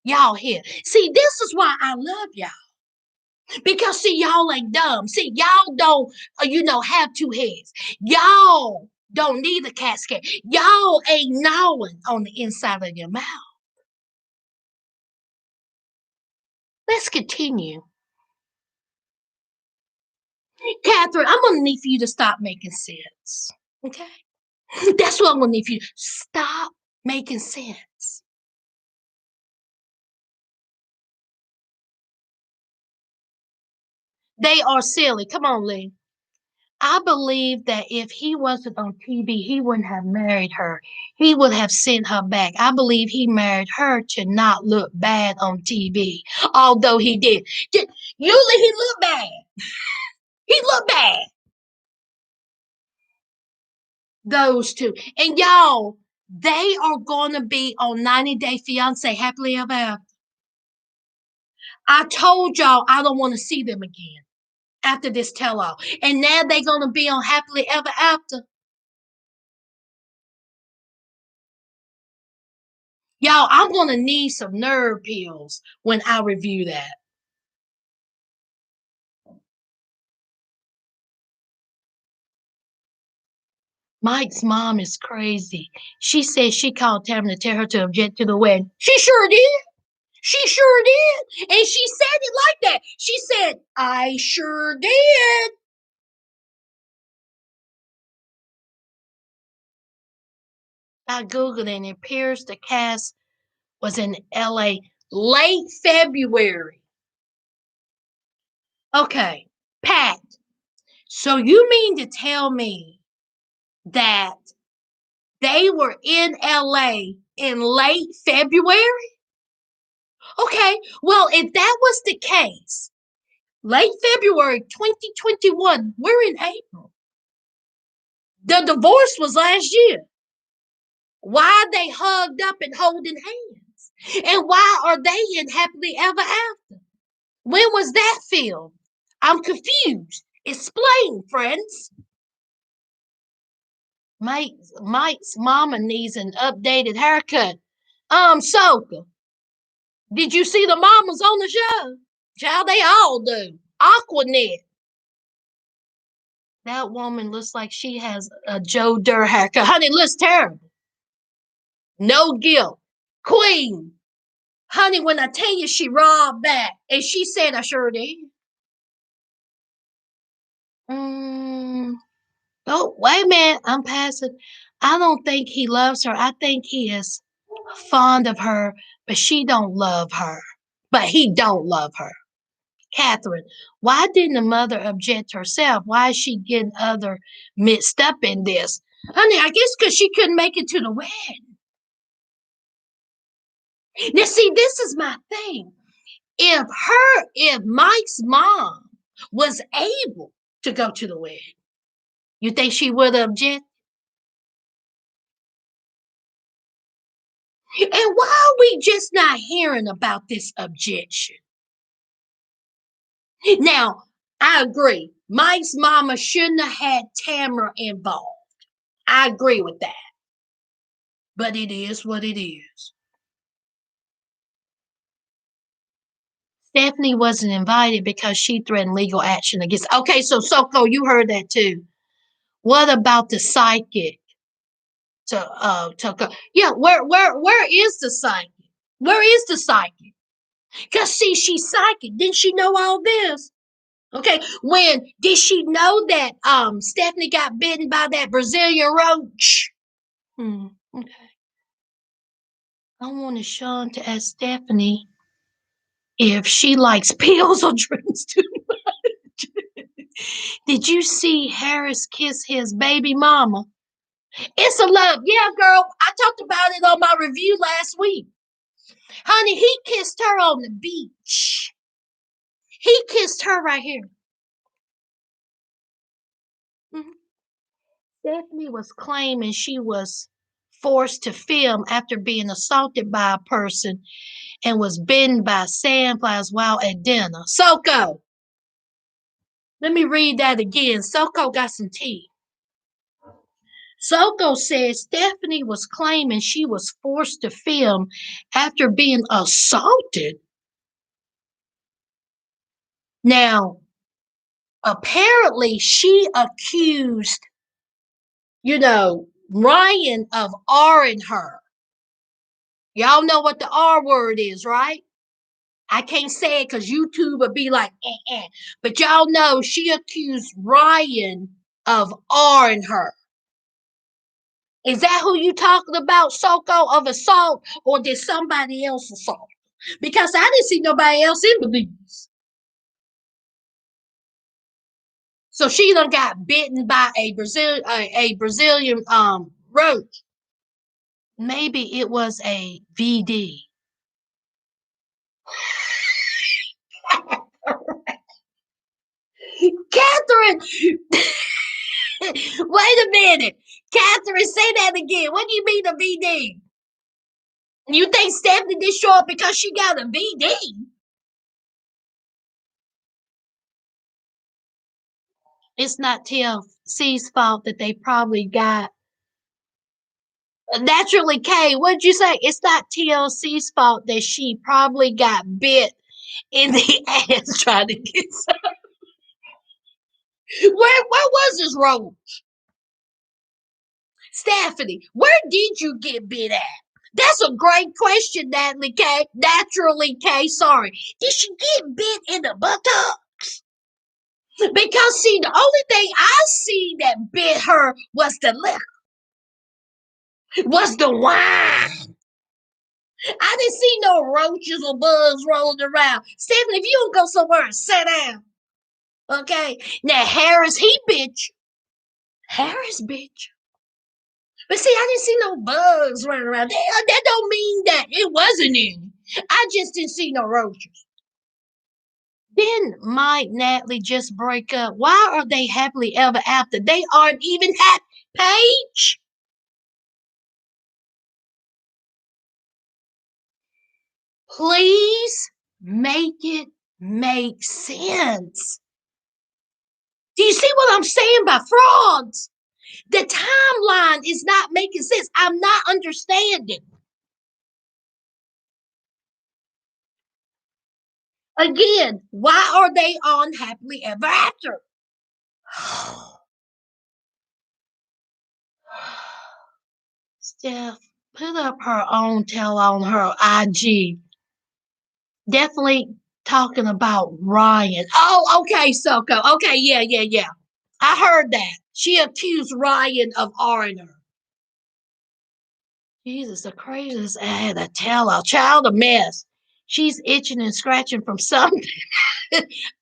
y'all here. See, this is why I love y'all. Because see, y'all ain't dumb. See, y'all don't, have two heads. Y'all don't need a cascade. Y'all ain't gnawing on the inside of your mouth. Let's continue. Catherine, I'm gonna need for you to stop making sense. Okay? That's what I'm gonna need for you. Stop making sense. They are silly. Come on, Lee. I believe that if he wasn't on TV, he wouldn't have married her. He would have sent her back. I believe he married her to not look bad on TV, although he did. Usually he looked bad. He looked bad. Those two. And y'all, they are going to be on 90 Day Fiancé, happily ever after. I told y'all I don't want to see them again after this tell-all. And now they're going to be on happily ever after. Y'all, I'm going to need some nerve pills when I review that. Mike's mom is crazy. She said she called Tamara to tell her to object to the wedding. She sure did. She sure did. And she said it like that. She said, I sure did. I Googled it and it appears the cast was in LA late February. Okay, Pat. So you mean to tell me that they were in LA in late February? Okay, well, if that was the case, late February 2021, we're in April. The divorce was last year. Why are they hugged up and holding hands? And why are they in happily ever after? When was that filmed? I'm confused. Explain, friends. Mike's mama needs an updated haircut. Soka, did you see the mamas on the show? Child, they all do. Aquanet. That woman looks like she has a Joe Dirt haircut. Honey, it looks terrible. No guilt. Queen. Honey, when I tell you she robbed back, and she said I sure did. Oh, wait a minute. I'm passing. I don't think he loves her. I think he is fond of her, but she don't love her. But he don't love her. Catherine, why didn't the mother object herself? Why is she getting other mixed up in this? Honey, I guess because she couldn't make it to the wedding. Now, see, this is my thing. If Mike's mom was able to go to the wedding, you think she would object? And why are we just not hearing about this objection? Now, I agree. Mike's mama shouldn't have had Tamara involved. I agree with that. But it is what it is. Stephanie wasn't invited because she threatened legal action against. Okay, so Soko, you heard that too. What about the psychic? Yeah, where is the psychic? Where is the psychic? Cause see, she's psychic. Didn't she know all this? Okay, when did she know that Stephanie got bitten by that Brazilian roach? Okay. I wanted Sean to ask Stephanie if she likes pills or drinks too much. Did you see Harris kiss his baby mama? It's a love. Yeah, girl. I talked about it on my review last week. Honey, he kissed her on the beach. He kissed her right here. Mhm. Stephanie was claiming she was forced to film after being assaulted by a person and was bitten by sandflies while at dinner. Soko, let me read that again. Soko got some tea. Soko said Stephanie was claiming she was forced to film after being assaulted. Now, apparently, she accused, Ryan of R-ing her. Y'all know what the R word is, right? I can't say it because YouTube would be like, eh, eh. But y'all know she accused Ryan of R-ing her. Is that who you talking about, Soko, of assault, or did somebody else assault? Because I didn't see nobody else in the videos. So she done got bitten by a Brazilian roach. Maybe it was a VD. Catherine, wait a minute. Catherine, say that again. What do you mean a VD? You think Stephanie did show up because she got a VD? It's not TLC's fault that they probably got. Naturally, Kay, what'd you say? It's not TLC's fault that she probably got bit in the ass trying to get some. Where was this road? Stephanie, where did you get bit at? That's a great question, Natalie K. Naturally, K. Sorry. Did she get bit in the buttocks? Because, see, the only thing I see that bit her was the liquor, was the wine. I didn't see no roaches or bugs rolling around. Stephanie, if you don't go somewhere and sit down, okay? Now, Harris, he bitch. Harris, bitch. But see, I didn't see no bugs running around. That don't mean that it wasn't any. I just didn't see no roaches. Then Mike Natalie just break up. Why are they happily ever after? They aren't even happy. Paige? Please make it make sense. Do you see what I'm saying by frauds? The timeline is not making sense. I'm not understanding. Again, why are they on happily ever after? Steph, put up her own tell on her IG. Definitely talking about Ryan. Oh, okay, Soko. Okay, yeah. I heard that. She accused Ryan of R-ing her. Jesus, the craziest I had to tell a child a mess. She's itching and scratching from something.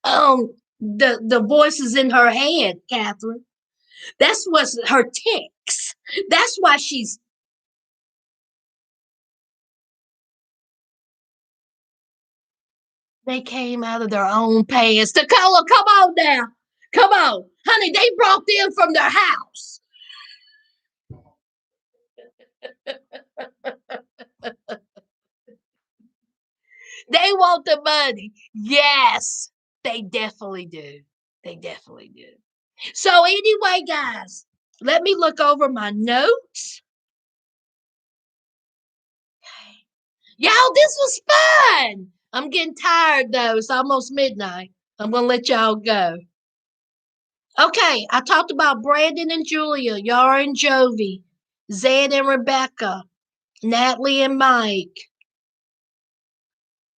The voices in her head, Catherine. That's what's her ticks. That's why she's. They came out of their own pants. Dakota, come on now. Come on. Honey, they brought them from their house. They want the money. Yes, they definitely do. They definitely do. So, anyway, guys, let me look over my notes. Y'all, this was fun. I'm getting tired though. It's almost midnight. I'm gonna let y'all go. Okay, I talked about Brandon and Julia, Yara and Jovi, Zed and Rebecca, Natalie and Mike,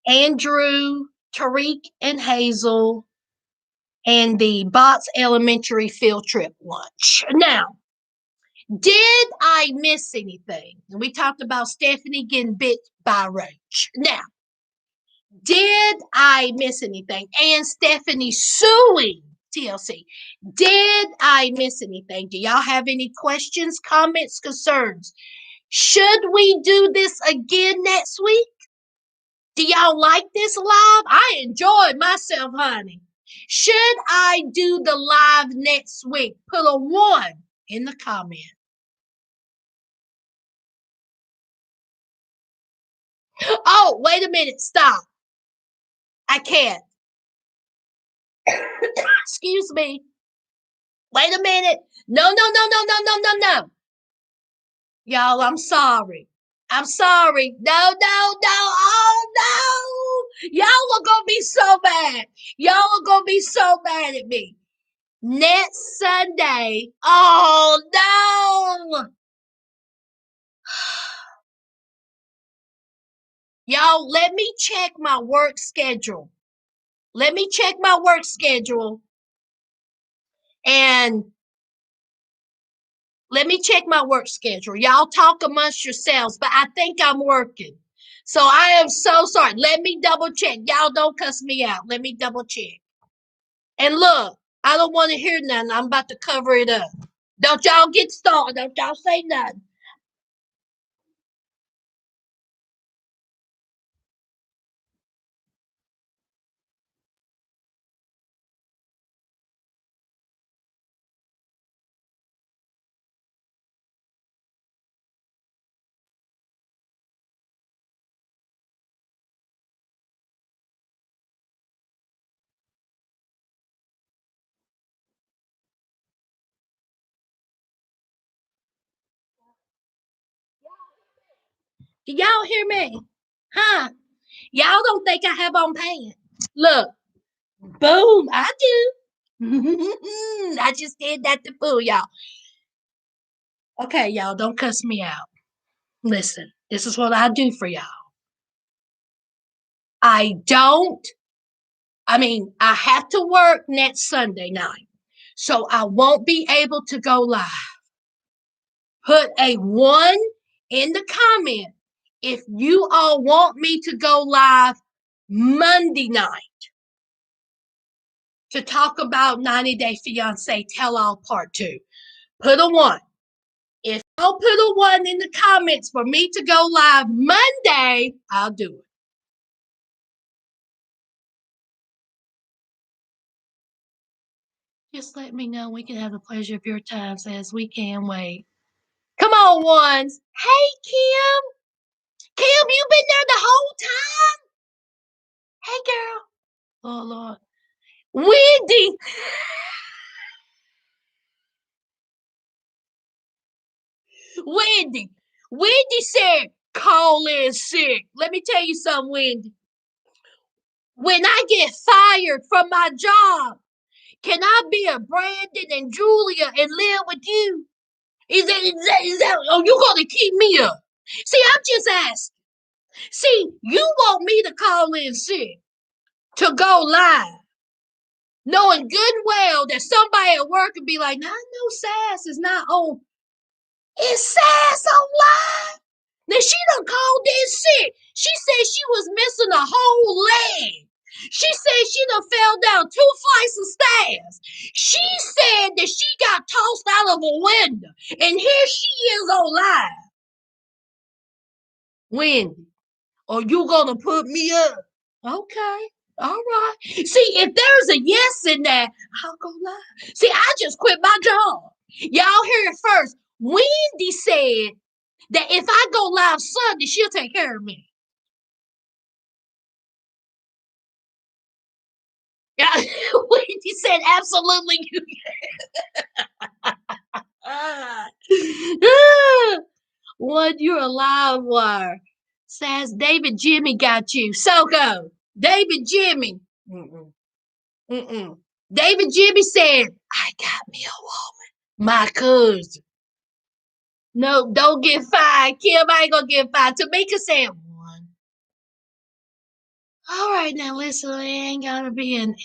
Andrew, Tariq and Hazel, and the Bots Elementary field trip lunch. Now, did I miss anything? We talked about Stephanie getting bit by a roach. Now, did I miss anything? And Stephanie suing TLC. Did I miss anything? Do y'all have any questions, comments, concerns? Should we do this again next week? Do y'all like this live? I enjoyed myself, honey. Should I do the live next week? Put a 1 in the comment. Oh, wait a minute. Stop. I can't. Excuse me. Wait a minute. No. Y'all, I'm sorry. I'm sorry. No. Oh, no. Y'all are going to be so bad. Y'all are going to be so mad at me. Next Sunday. Oh, no. Y'all, let me check my work schedule. Let me check my work schedule. And let me check my work schedule. Y'all talk amongst yourselves, but I think I'm working. So I am so sorry. Let me double check. Y'all don't cuss me out. Let me double check. And look, I don't want to hear nothing. I'm about to cover it up. Don't y'all get started. Don't y'all say nothing. Do y'all hear me? Huh? Y'all don't think I have on pants. Look. Boom. I do. I just did that to fool y'all. Okay, y'all, don't cuss me out. Listen, this is what I do for y'all. I have to work next Sunday night. So I won't be able to go live. Put a 1 in the comment if you all want me to go live Monday night to talk about 90 Day Fiancé Tell All Part 2. Put a 1. If y'all put a 1 in the comments for me to go live Monday, I'll do it. Just let me know. We can have the pleasure of your time, says we can wait. Come on, ones. Hey, Kim. Kim, you been there the whole time? Hey, girl. Oh, Lord. Wendy. Wendy said, call in sick. Let me tell you something, Wendy. When I get fired from my job, can I be a Brandon and Julia and live with you? Is that, oh, you gonna keep me up? See, I'm just asking. See, you want me to call in sick to go live, knowing good and well that somebody at work could be like, "No, no, Sass is not on. Is Sass on live?" Now she done called in sick. She said she was missing a whole leg. She said she done fell down 2 flights of stairs. She said that she got tossed out of a window. And here she is on live. Wendy, are you gonna put me up? Okay. All right. See, if there's a yes in that, I'll go live. See, I just quit my job. Y'all hear it first. Wendy said that if I go live Sunday, she'll take care of me. Yeah, Wendy said absolutely. What, you're a live wire. Says David Jimmy got you. Soko. David Jimmy. Mm-mm. David Jimmy said, I got me a woman. My cousin. No, don't get fired. Kim, I ain't gonna get fired. Tamika said 1. All right, now listen, it ain't gonna be an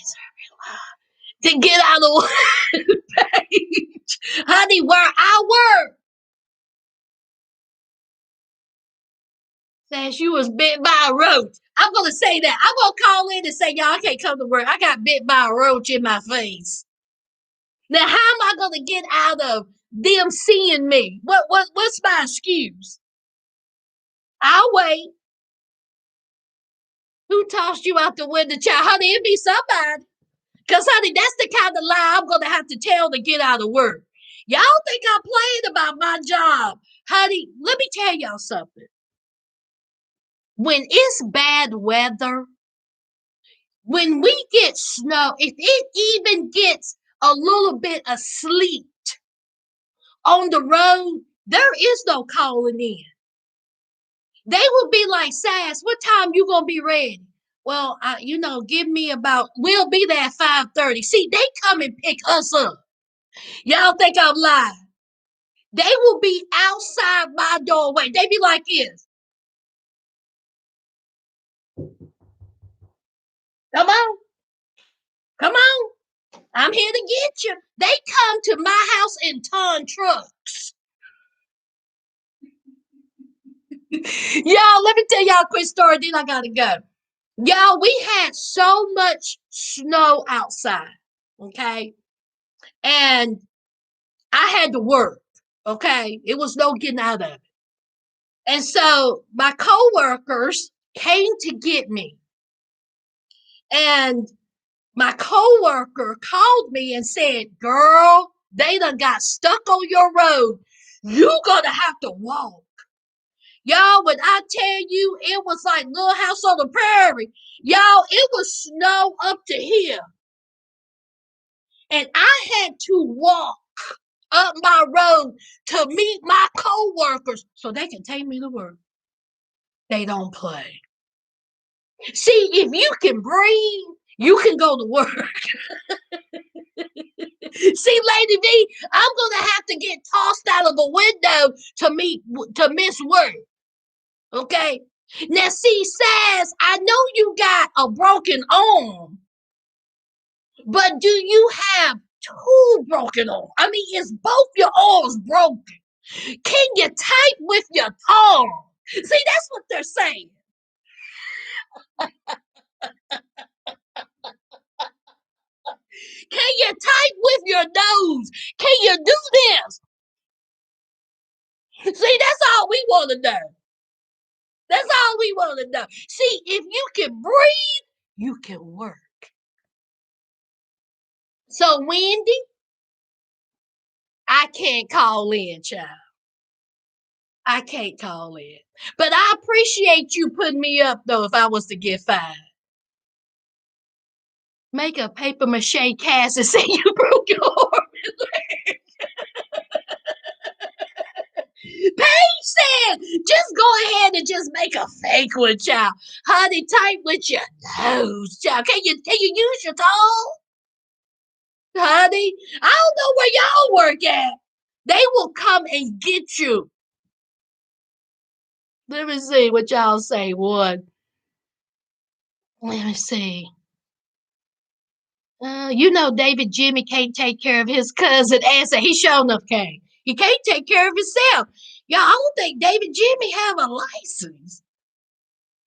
to get out of the page. Honey, where I work. Says you was bit by a roach. I'm gonna say that. I'm gonna call in and say, y'all, I can't come to work. I got bit by a roach in my face. Now, how am I going to get out of them seeing me? What's my excuse? I'll wait. Who tossed you out the window, child? Honey, it be somebody. Because, honey, that's the kind of lie I'm going to have to tell to get out of work. Y'all think I'm playing about my job. Honey, let me tell y'all something. When it's bad weather, when we get snow, if it even gets a little bit of sleet on the road, there is no calling in. They will be like, Sas, what time you gonna be ready? Well, give me we'll be there at 5:30. See, they come and pick us up. Y'all think I'm lying. They will be outside my doorway. They be like this. Come on. Come on. I'm here to get you. They come to my house in ton trucks. Y'all, let me tell y'all a quick story, then I gotta go. Y'all, we had so much snow outside, okay? And I had to work, okay? It was no getting out of it. And so my coworkers came to get me. And my coworker called me and said, girl, they done got stuck on your road. You gonna have to walk. Y'all, when I tell you it was like Little House on the Prairie, y'all, it was snow up to here. And I had to walk up my road to meet my co-workers so they can take me to work. They don't play. See, if you can breathe, you can go to work. See, Lady V, I'm gonna have to get tossed out of a window to miss work. Okay. Now, see, Sas, I know you got a broken arm, but do you have two broken arms? I mean, is both your arms broken? Can you type with your tongue? See, that's what they're saying. Can you type with your nose? Can you do this? See, that's all we want to know. That's all we want to know. See, if you can breathe, you can work. So, Wendy, I can't call in, child. I can't call in. But I appreciate you putting me up, though, if I was to get fired. Make a paper mache cast and say you broke your arm and leg. Paige said, just go ahead and just make a fake one, child. Honey, type with your nose, child. Can you use your tongue? Honey, I don't know where y'all work at. They will come and get you. Let me see what y'all say. One. Let me see. David Jimmy can't take care of his cousin Asa. He sure enough can't. He can't take care of himself. Y'all, I don't think David Jimmy have a license.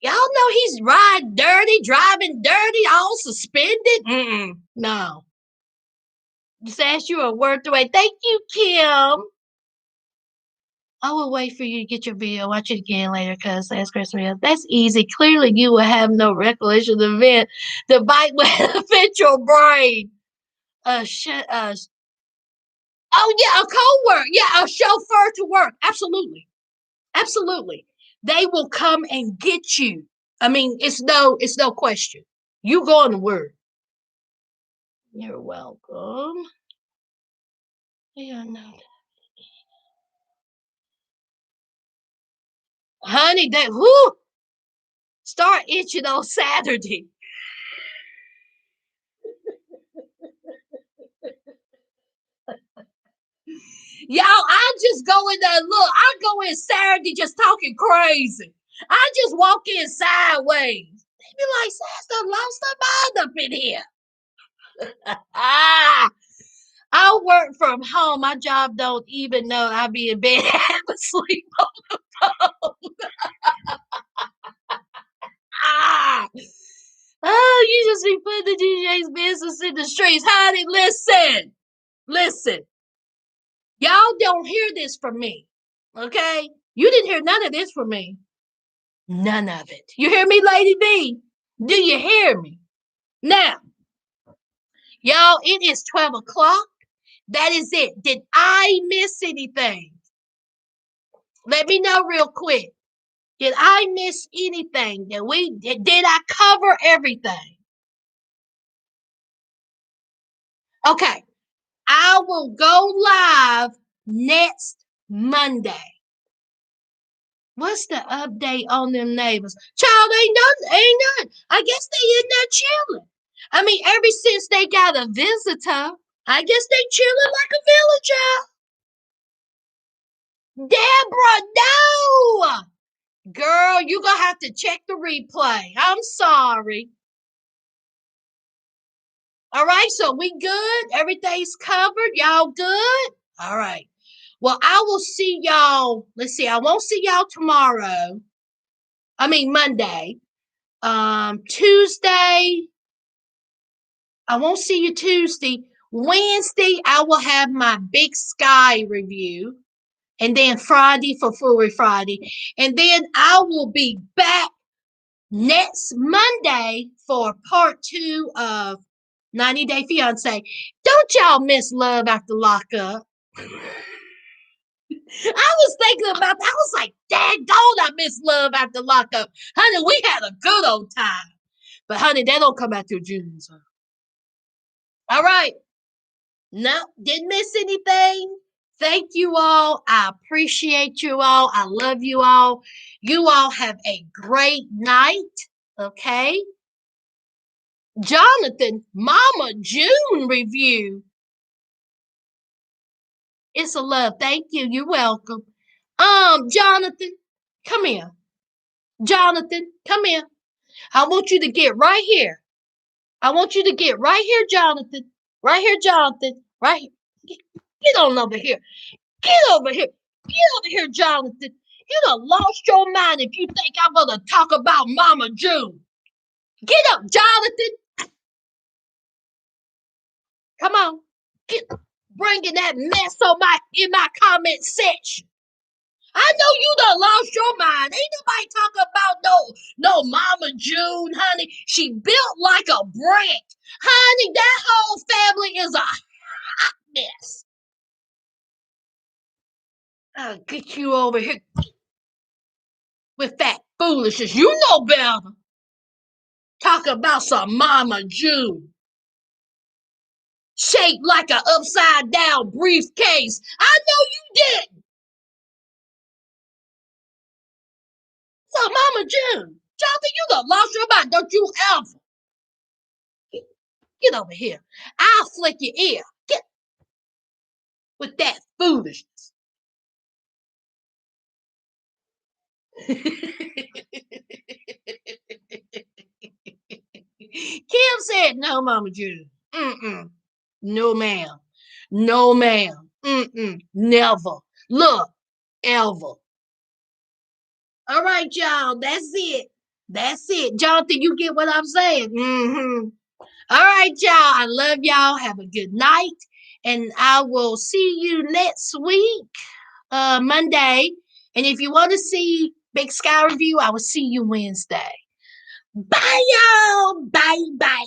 Y'all know he's riding dirty, driving dirty, all suspended. No. Says you are worth the wait. Thank you, Kim. I will wait for you to get your video. Watch it again later, cuz that's Chris. That's easy. Clearly, you will have no recollection of the event. The bite will affect your brain. Oh yeah, a co-worker. Yeah, a chauffeur to work. Absolutely. Absolutely. They will come and get you. I mean, it's no question. You going to work. You're welcome. Yeah, no. Honey, start itching on Saturday. Y'all, I just go in there. Look, I go in Saturday just talking crazy. I just walk in sideways. They be like, Sas done lost her mind up in here. I work from home. My job don't even know I be in bed half asleep on the phone. Oh, you just be putting the DJ's business in the streets. Honey, listen. Listen, y'all don't hear this from me. Okay? You didn't hear none of this from me. None of it. You hear me, Lady B? Do you hear me? Now, y'all, it is 12 o'clock. That is it. Did I miss anything? Let me know real quick. Did I miss anything? Did I cover everything? Okay. I will go live next Monday. What's the update on them neighbors? Child, ain't none. I guess they in there chilling. I mean, ever since they got a visitor, I guess they chilling like a villager. Deborah, no! Girl, you gonna have to check the replay. I'm sorry. All right, so we good? Everything's covered? Y'all good? All right. Well, I will see y'all. Let's see. I won't see y'all tomorrow. I mean Monday. Tuesday. I won't see you Tuesday. Wednesday, I will have my Big Sky review. And then Friday for Foolery Friday. And then I will be back next Monday for part 2 of 90 Day Fiancé. Don't y'all miss Love After Lockup? I was thinking about that. I was like, daggone, I miss Love After Lockup. Honey, we had a good old time. But honey, they don't come out till June. So. All right. No, didn't miss anything. Thank you all. I appreciate you all. I love you all. You all have a great night. Okay. Jonathan, Mama June review. It's a love. Thank you. You're welcome. Jonathan, come here. Jonathan, come here. I want you to get right here. I want you to get right here, Jonathan. Right here, Jonathan. Right here. Get on over here. Get over here. Get over here, Jonathan. You done lost your mind if you think I'm going to talk about Mama June. Get up, Jonathan. Come on. Get bringing that mess on in my comment section. I know you done lost your mind. Ain't nobody talking about no Mama June, honey. She built like a brick. Honey, that whole family is a hot mess. I'll get you over here with that foolishness. You know better. Talk about some Mama June. Shaped like an upside down briefcase. I know you didn't. So Mama June, Jonathan, you done lost your mind. Don't you ever. Get over here. I'll flick your ear. Get with that foolishness. Kim said, no, Mama June. Mm-mm. No, ma'am. No, ma'am. Mm-mm. Never. Look, ever. All right, y'all. That's it. That's it. Jonathan, you get what I'm saying? Mm-hmm. All right, y'all. I love y'all. Have a good night. And I will see you next week, Monday. And if you want to see Big Sky Review, I will see you Wednesday. Bye, y'all. Bye, bye.